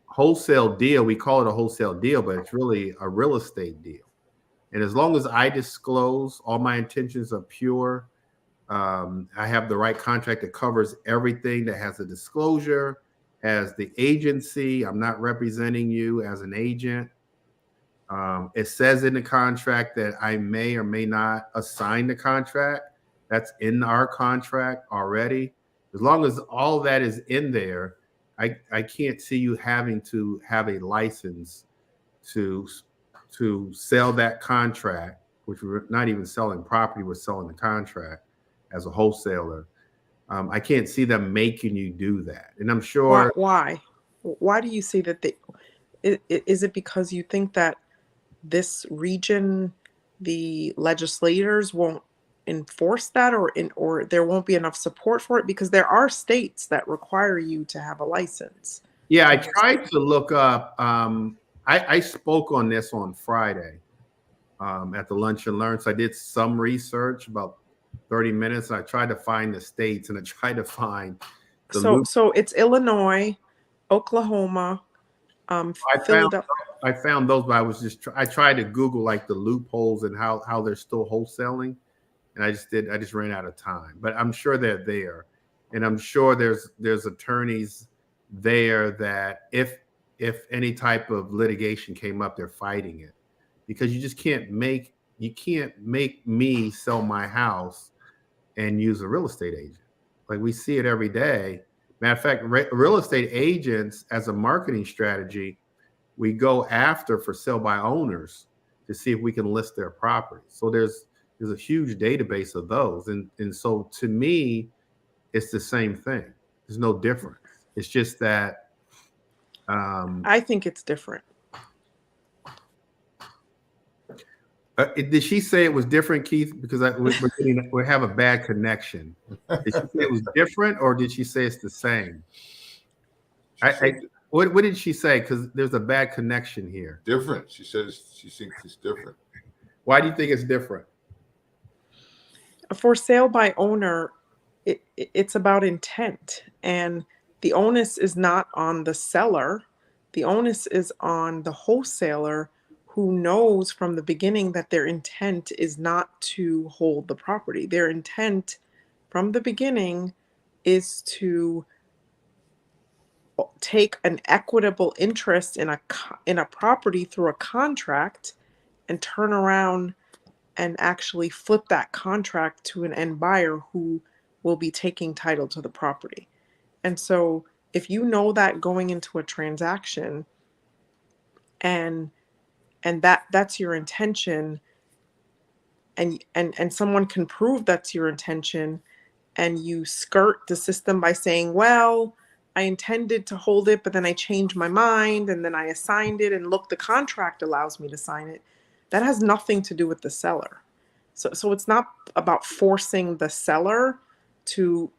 wholesale deal, we call it a wholesale deal, but it's really a real estate deal. And as long as I disclose all my intentions are pure, I have the right contract that covers everything, that has a disclosure, has the agency. I'm not representing you as an agent. It says in the contract that I may or may not assign the contract. That's in our contract already. As long as all that is in there, I can't see you having to have a license to sell that contract, which we're not even selling property, we're selling the contract as a wholesaler. I can't see them making you do that. And I'm sure. Why do you say that is it because you think that this region, the legislators won't enforce that, or there won't be enough support for it? Because there are states that require you to have a license. Yeah, I tried to look up. I spoke on this on Friday at the Lunch and Learn. So I did some research, about 30 minutes. I tried to find the states, and I tried to find so it's Illinois, Oklahoma, Philadelphia. I found those, but I tried to Google like the loopholes and how they're still wholesaling, and and I just ran out of time. But I'm sure they're there, and I'm sure there's attorneys there that if any type of litigation came up, they're fighting it, because you can't make me sell my house and use a real estate agent. Like, we see it every day. Matter of fact, real estate agents, as a marketing strategy, we go after for sale by owners to see if we can list their property. So there's a huge database of those. And so to me, it's the same thing. There's no difference. It's just that I think it's different. did she say it was different, Keith? Because we have a bad connection. Did she say it was different, or did she say it's the same? What did she say? Because there's a bad connection here. Different. She says she thinks it's different. Why do you think it's different? For sale by owner, it's about intent, and the onus is not on the seller. The onus is on the wholesaler, who knows from the beginning that their intent is not to hold the property. Their intent from the beginning is to take an equitable interest in a property through a contract and turn around and actually flip that contract to an end buyer who will be taking title to the property. And so if you know that going into a transaction, and that's your intention, and someone can prove that's your intention, and you skirt the system by saying, well, I intended to hold it, but then I changed my mind, and then I assigned it, and look, the contract allows me to sign it. That has nothing to do with the seller. So it's not about forcing the seller to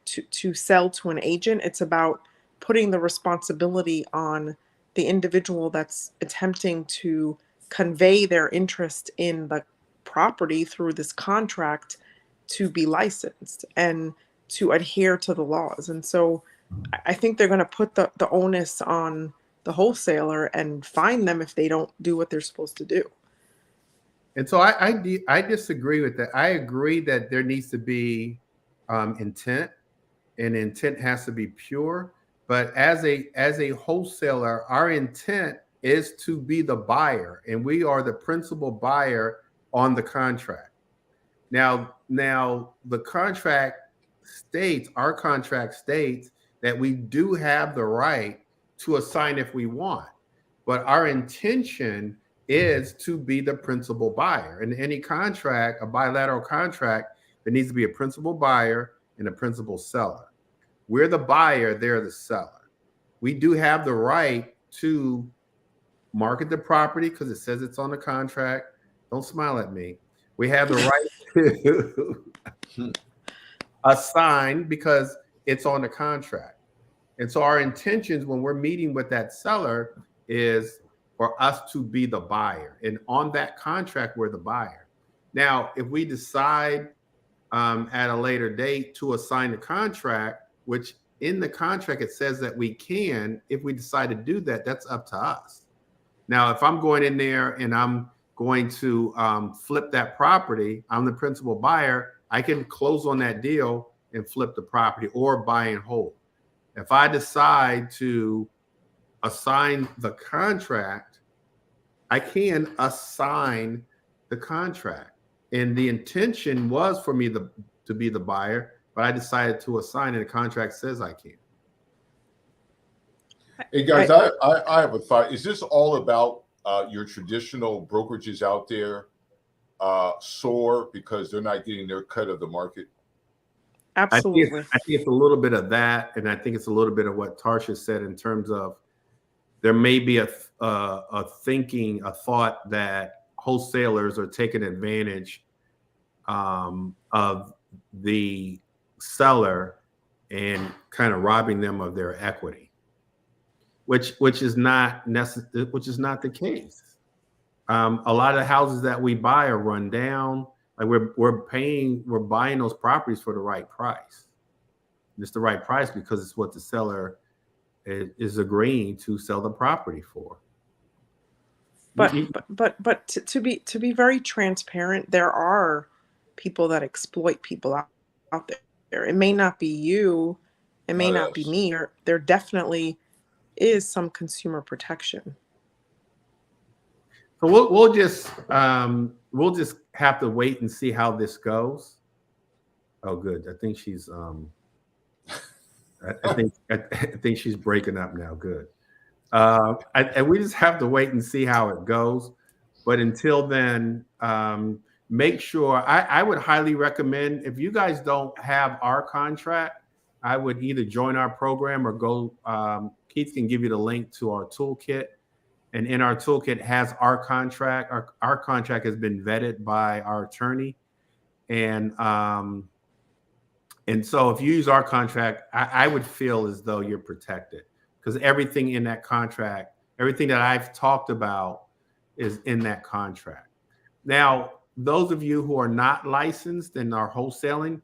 sell to an agent. It's about putting the responsibility on the individual that's attempting to convey their interest in the property through this contract to be licensed and to adhere to the laws. And so I think they're going to put the onus on the wholesaler and fine them if they don't do what they're supposed to do. And so I disagree with that. I agree that there needs to be intent, and intent has to be pure. But as a wholesaler, our intent is to be the buyer, and we are the principal buyer on the contract. Now the contract states, our contract states, that we do have the right to assign if we want, but our intention is to be the principal buyer. In any contract, a bilateral contract, there needs to be a principal buyer and a principal seller. We're the buyer, they're the seller. We do have the right to market the property because it says it's on the contract. Don't smile at me. We have the right to assign because it's on the contract. And so our intentions when we're meeting with that seller is for us to be the buyer. And on that contract, we're the buyer. Now, if we decide at a later date to assign the contract, which in the contract it says that we can, if we decide to do that, that's up to us. Now, if I'm going in there and I'm going to flip that property, I'm the principal buyer, I can close on that deal and flip the property or buy and hold. If I decide to assign the contract, I can assign the contract. And the intention was for me to be the buyer, but I decided to assign, and the contract says I can. Hey guys, I have a thought. Is this all about your traditional brokerages out there soar because they're not getting their cut of the market? Absolutely. I think it's a little bit of that, and I think it's a little bit of what Tarsha said in terms of there may be a thought that wholesalers are taking advantage of the seller and kind of robbing them of their equity, which is not the case. A lot of the houses that we buy are run down. Like we're buying those properties for the right price. It's the right price because it's what the seller is agreeing to sell the property for. But to be very transparent, there are people that exploit people out there. It may not be you, it may Oh, not be yes. me. There definitely is some consumer protection. So we'll just have to wait and see how this goes. Oh, good. I think she's I think she's breaking up now. Good. And we just have to wait and see how it goes. But until then, make sure I would highly recommend, if you guys don't have our contract, I would either join our program or go. Keith can give you the link to our toolkit. And in our toolkit has our contract. Our contract has been vetted by our attorney. And so if you use our contract, I would feel as though you're protected, because everything in that contract, everything that I've talked about is in that contract. Now, those of you who are not licensed and are wholesaling,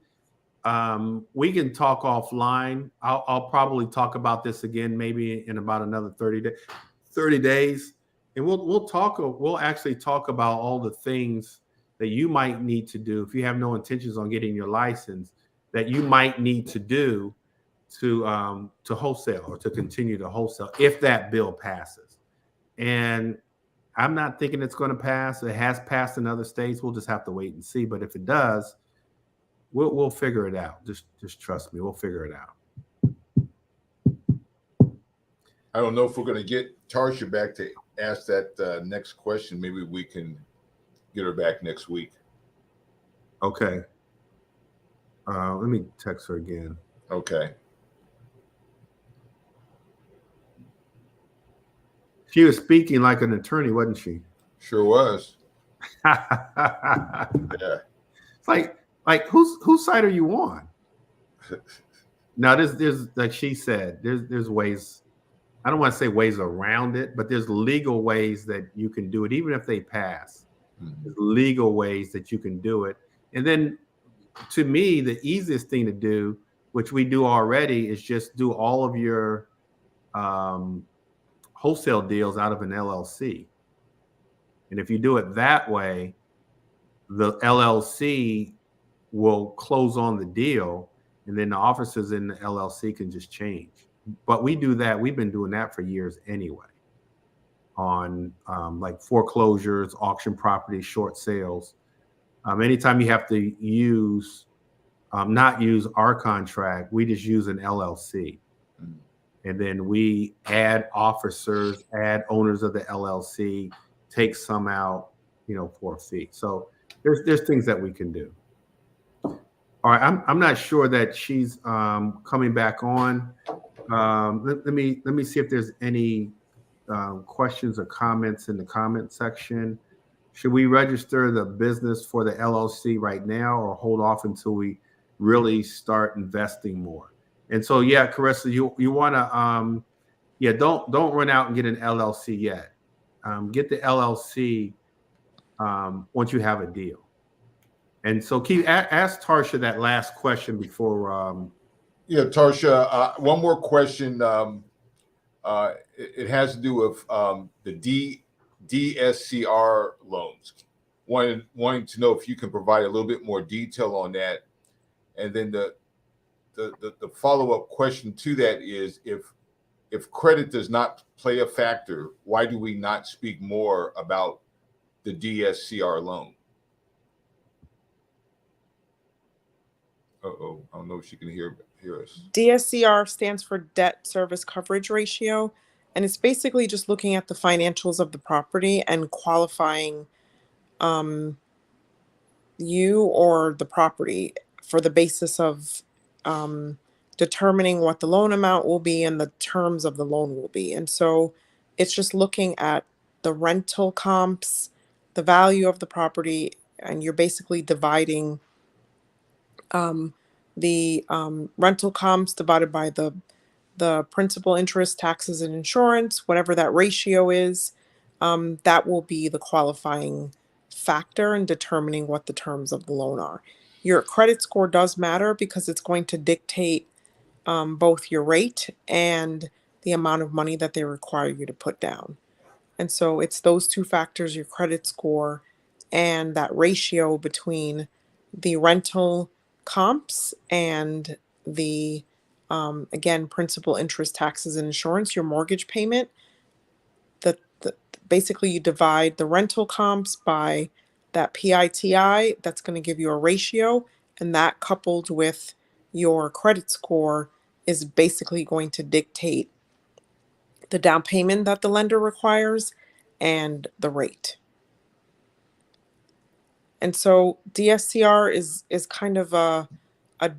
we can talk offline. I'll probably talk about this again maybe in about another 30 days. And we'll actually talk about all the things that you might need to do if you have no intentions on getting your license, that you might need to do to wholesale or to continue to wholesale if that bill passes. And I'm not thinking it's going to pass. It has passed in other states. We'll just have to wait and see. But if it does, we'll figure it out. Just trust me. We'll figure it out. I don't know if we're going to get Tarsha back to ask that next question. Maybe we can get her back next week. Okay. Let me text her again. Okay. She was speaking like an attorney, wasn't she? Sure was. Yeah. Yeah. It's like whose side are you on? Now there's like she said, there's ways. I don't want to say ways around it, but there's legal ways that you can do it, even if they pass. There's legal ways that you can do it. And then, to me, the easiest thing to do, which we do already, is just do all of your wholesale deals out of an LLC. And if you do it that way, the LLC will close on the deal, and then the officers in the LLC can just change. But we do that. We've been doing that for years anyway, on like foreclosures, auction properties, short sales. Anytime you have to use, not use our contract, we just use an LLC. And then we add officers, add owners of the LLC, take some out, for a fee. So there's things that we can do. All right, I'm not sure that she's coming back on. Let me see if there's any questions or comments in the comment section. Should we register the business for the LLC right now, or hold off until we really start investing more? And so, yeah, Carissa, you want to, don't run out and get an LLC yet. Get the LLC once you have a deal. And so, Keith, ask Tarsha that last question before. Yeah, Tarsha, one more question. It has to do with the DSCR loans. Wanting to know if you can provide a little bit more detail on that. And then the follow-up question to that is, if credit does not play a factor, why do we not speak more about the DSCR loan? Uh-oh, I don't know if she can hear us. DSCR stands for debt service coverage ratio, and it's basically just looking at the financials of the property and qualifying you or the property for the basis of determining what the loan amount will be and the terms of the loan will be. And so it's just looking at the rental comps, the value of the property, and you're basically dividing the rental comps divided by the principal, interest, taxes, and insurance, whatever that ratio is. That will be the qualifying factor in determining what the terms of the loan are. Your credit score does matter because it's going to dictate both your rate and the amount of money that they require you to put down. And so it's those two factors, your credit score and that ratio between the rental comps and the again, principal, interest, taxes, and insurance, your mortgage payment. The basically you divide the rental comps by that PITI. That's going to give you a ratio, and that coupled with your credit score is basically going to dictate the down payment that the lender requires and the rate. And so DSCR is kind of a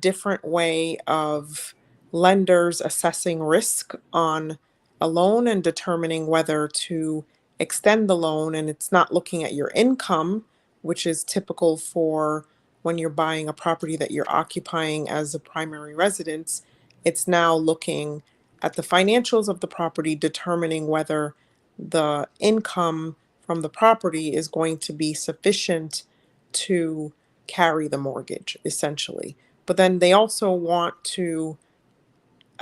different way of lenders assessing risk on a loan and determining whether to extend the loan. And it's not looking at your income, which is typical for when you're buying a property that you're occupying as a primary residence. It's now looking at the financials of the property, determining whether the income from the property is going to be sufficient to carry the mortgage, essentially. But then they also want to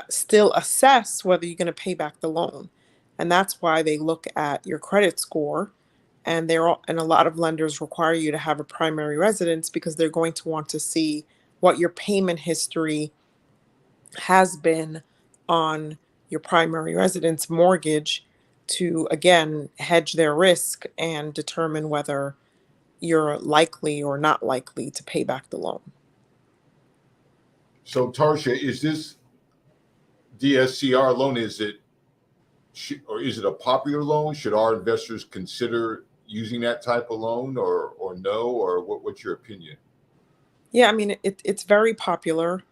still assess whether you're going to pay back the loan. And that's why they look at your credit score. And and a lot of lenders require you to have a primary residence because they're going to want to see what your payment history has been on your primary residence mortgage to again hedge their risk and determine whether you're likely or not likely to pay back the loan. So Tarsha, is this DSCR loan, or is it a popular loan? Should our investors consider using that type of loan, or no, or what's your opinion? Yeah, I mean, it's very popular.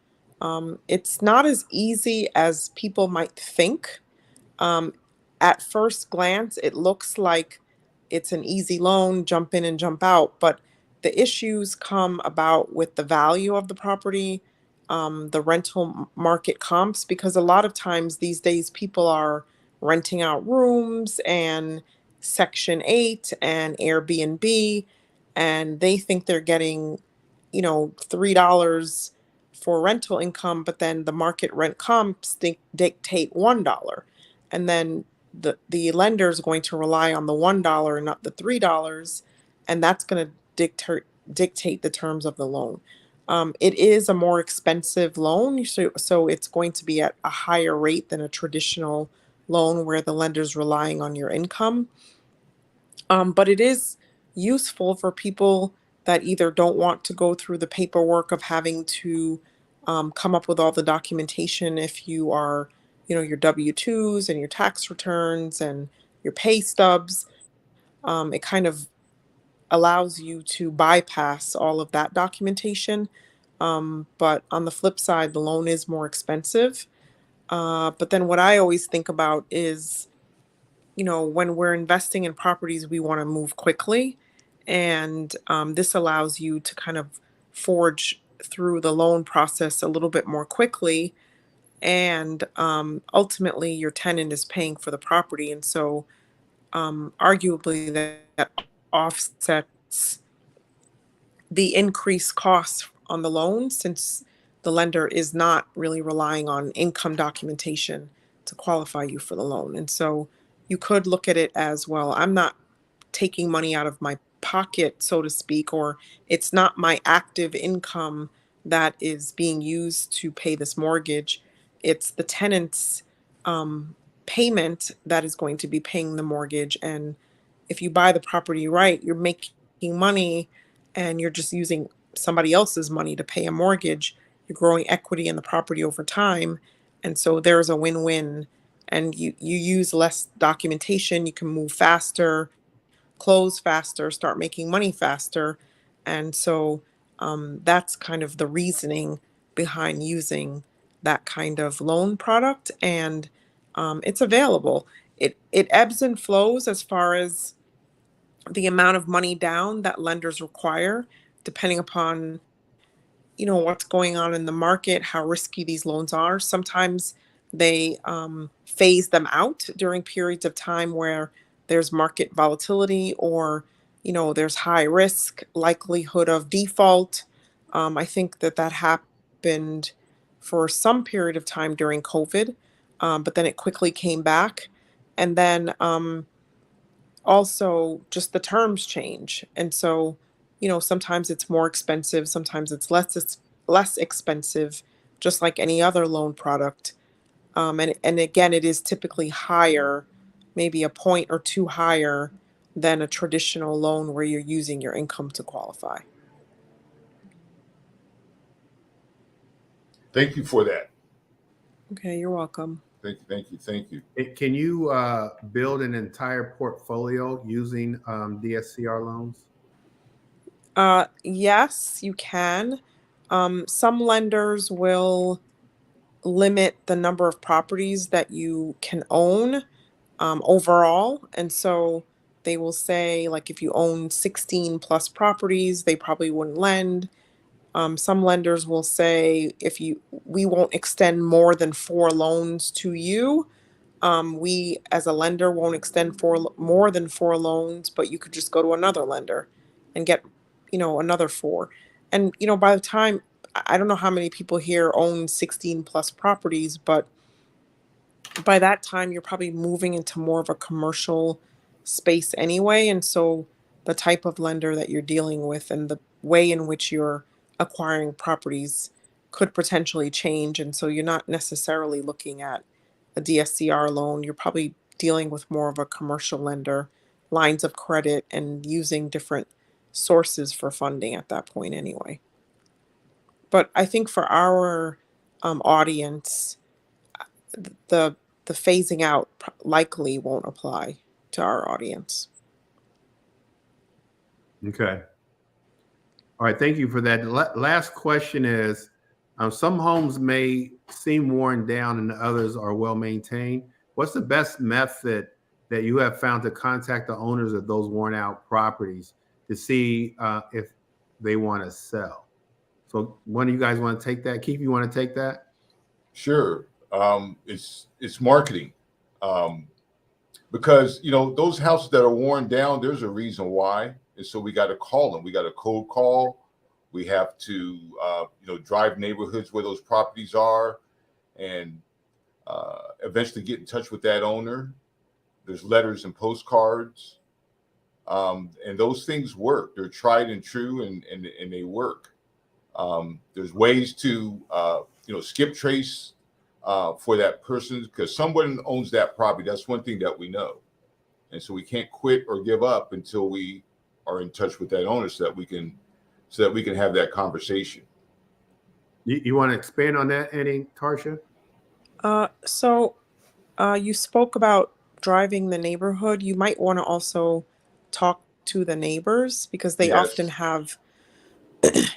It's not as easy as people might think. Um, at first glance, it looks like it's an easy loan, jump in and jump out, but the issues come about with the value of the property, the rental market comps, because a lot of times these days people are renting out rooms and Section 8 and Airbnb, and they think they're getting, $3 for rental income, but then the market rent comps dictate $1. And then the lender is going to rely on the $1 and not the $3, and that's going to dictate the terms of the loan. It is a more expensive loan, so it's going to be at a higher rate than a traditional loan where the lender's relying on your income. But it is useful for people that either don't want to go through the paperwork of having to come up with all the documentation if you are, your W-2s and your tax returns and your pay stubs. It kind of allows you to bypass all of that documentation. But on the flip side, the loan is more expensive. But then what I always think about is, when we're investing in properties, we want to move quickly. And this allows you to kind of forge through the loan process a little bit more quickly. And ultimately, your tenant is paying for the property. And so, arguably, that offsets the increased costs on the loan since the lender is not really relying on income documentation to qualify you for the loan. And so you could look at it as, well, I'm not taking money out of my pocket, so to speak, or it's not my active income that is being used to pay this mortgage. It's the tenant's um, payment that is going to be paying the mortgage. And if you buy the property right, you're making money and you're just using somebody else's money to pay a mortgage. You're growing equity in the property over time. And so there's a win-win. And you use less documentation, you can move faster, close faster, start making money faster. And so that's kind of the reasoning behind using that kind of loan product. And it's available. It ebbs and flows as far as the amount of money down that lenders require, depending upon what's going on in the market, how risky these loans are. Sometimes they phase them out during periods of time where there's market volatility or there's high risk likelihood of default. I think that happened for some period of time during COVID, but then it quickly came back. And then also just the terms change. And so sometimes it's more expensive, sometimes it's less expensive, just like any other loan product. And again, it is typically higher, maybe a point or two higher than a traditional loan where you're using your income to qualify. Thank you for that. Okay, you're welcome. Thank you. Can you build an entire portfolio using DSCR loans? Yes, you can. Some lenders will limit the number of properties that you can own overall. And so they will say, like, if you own 16 plus properties, they probably wouldn't lend. Some lenders will say, we won't extend more than 4 loans to you. We, as a lender, won't extend more than 4 loans, but you could just go to another lender and get, another 4. And, by the time, I don't know how many people here own 16 plus properties, but by that time you're probably moving into more of a commercial space anyway. And so the type of lender that you're dealing with and the way in which you're acquiring properties could potentially change. And so you're not necessarily looking at a DSCR loan. You're probably dealing with more of a commercial lender, lines of credit, and using different sources for funding at that point anyway. But I think for our audience, the the phasing out likely won't apply to our audience. Okay. All right. Thank you for that. The last question is, some homes may seem worn down and others are well maintained. What's the best method that you have found to contact the owners of those worn out properties to see if they want to sell? So one of you guys want to take that? Keith, you want to take that? Sure. It's marketing. Because those houses that are worn down, there's a reason why. And so we got to call them. We got to cold call. We have to drive neighborhoods where those properties are and eventually get in touch with that owner. There's letters and postcards. And those things work. They're tried and true, and they work. There's ways to skip trace for that person, because someone owns that property. That's one thing that we know. And so we can't quit or give up until we are in touch with that owner so that we can have that conversation. You want to expand on that, any Tarsha? So you spoke about driving the neighborhood. You might want to also talk to the neighbors because they often Yes. have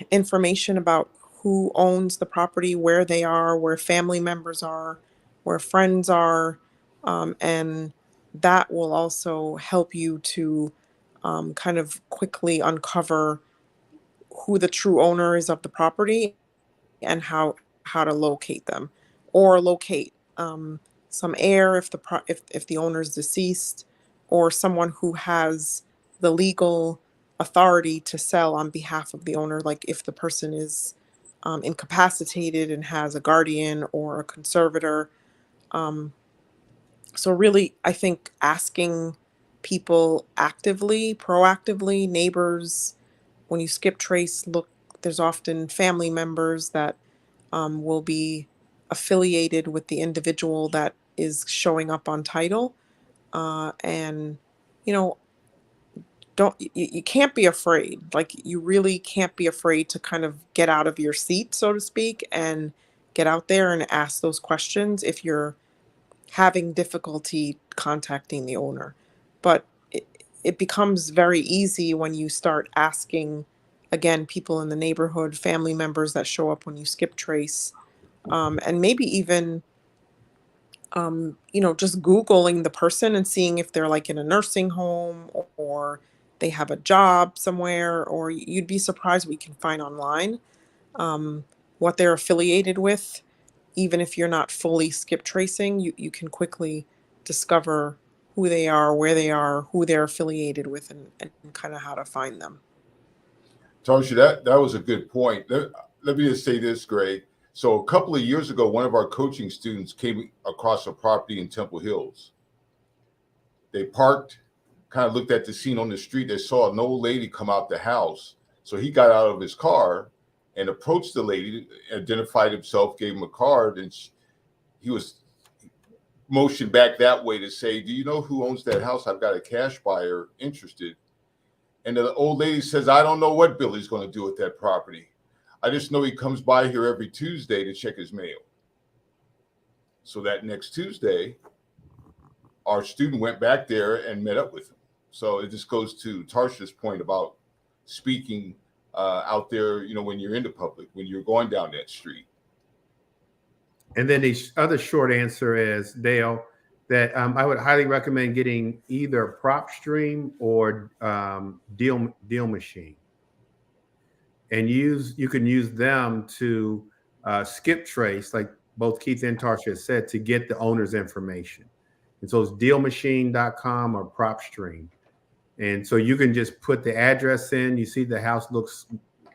information about who owns the property, where they are, where family members are, where friends are, and that will also help you to kind of quickly uncover who the true owner is of the property and how to locate them, or locate some heir if the owner is deceased, or someone who has the legal authority to sell on behalf of the owner, like if the person is incapacitated and has a guardian or a conservator. um, so really, I think asking people actively, proactively, neighbors, when you skip trace, look, there's often family members that will be affiliated with the individual that is showing up on title. And, you know, you can't be afraid. Like, you really can't be afraid to kind of get out of your seat, so to speak, and get out there and ask those questions if you're having difficulty contacting the owner. But it becomes very easy when you start asking, again, people in the neighborhood, family members that show up when you skip trace, and maybe even, just Googling the person and seeing if they're like in a nursing home or they have a job somewhere, or you'd be surprised what you can find online, what they're affiliated with. Even if you're not fully skip tracing, you can quickly discover who they are, who they're affiliated with, and kind of how to find them. Tarsha, that was a good point. Let me just say this, Greg. So a couple of years ago, one of our coaching students came across a property in Temple Hills. They parked, kind of looked at the scene on the street. They saw an old lady come out the house, So he got out of his car and approached the lady, identified himself, gave him a card, and he was motioned back that way to say, "Do you know who owns that house? I've got a cash buyer interested." And the old lady says, "I don't know what Billy's going to do with that property. I just know he comes by here every Tuesday to check his mail." So that next Tuesday, our student went back there and met up with him. So it just goes to Tarsha's point about speaking out there, when you're in the public, when you're going down that street. And then the other short answer is, Dale, that I would highly recommend getting either PropStream or Deal Machine, and you can use them to skip trace, like both Keith and Tarsha said, to get the owner's information. And so it's dealmachine.com or PropStream. And so you can just put the address in. You see the house looks,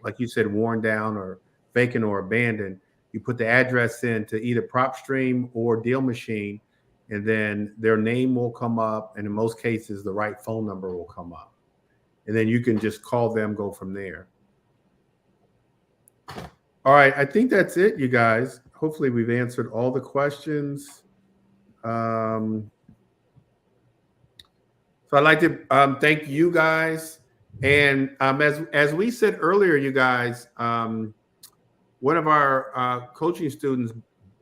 like you said, worn down or vacant or abandoned. You put the address in to either PropStream or Deal Machine, and then their name will come up. And in most cases, the right phone number will come up. And then you can just call them, go from there. All right. I think that's it, you guys. Hopefully we've answered all the questions. So I'd like to thank you guys. And as we said earlier, you guys, one of our coaching students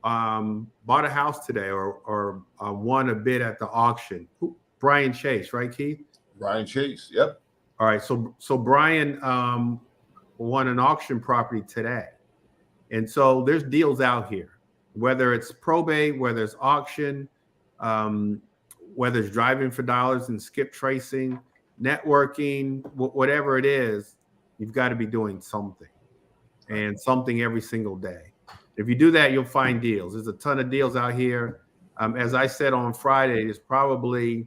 bought a house today or won a bid at the auction. Brian Chase, right, Keith? Brian Chase, yep. All right, so Brian won an auction property today. And so there's deals out here, whether it's probate, whether it's auction, whether it's driving for dollars and skip tracing, networking, whatever it is, you've got to be doing something, and something every single day. If you do that, you'll find deals. There's a ton of deals out here. As I said on Friday, there's probably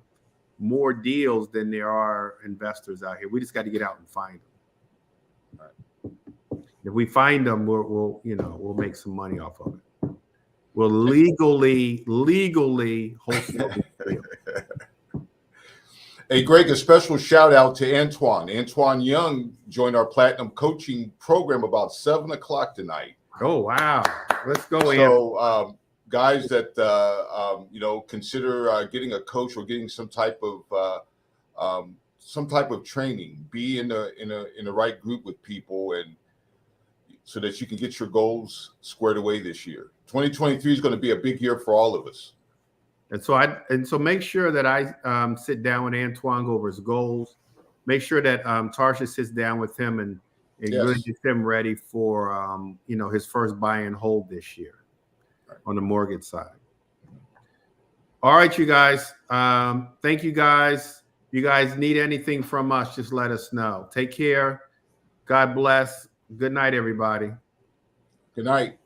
more deals than there are investors out here. We just got to get out and find them. All right. If we find them, we'll make some money off of it. We'll legally wholesale deal. Hey, Greg, a special shout out to Antoine. Antoine Young joined our Platinum Coaching Program about 7 o'clock tonight. Oh, wow. Let's go, So, guys that, consider getting a coach or getting some type of training, be in the right group with people, and so that you can get your goals squared away this year. 2023 is going to be a big year for all of us. And so make sure that I sit down with Antoine, go over his goals. Make sure that Tarsha sits down with him and really gets him ready for his first buy and hold this year on the mortgage side. All right, you guys. Thank you guys. If you guys need anything from us, just let us know. Take care. God bless. Good night, everybody. Good night.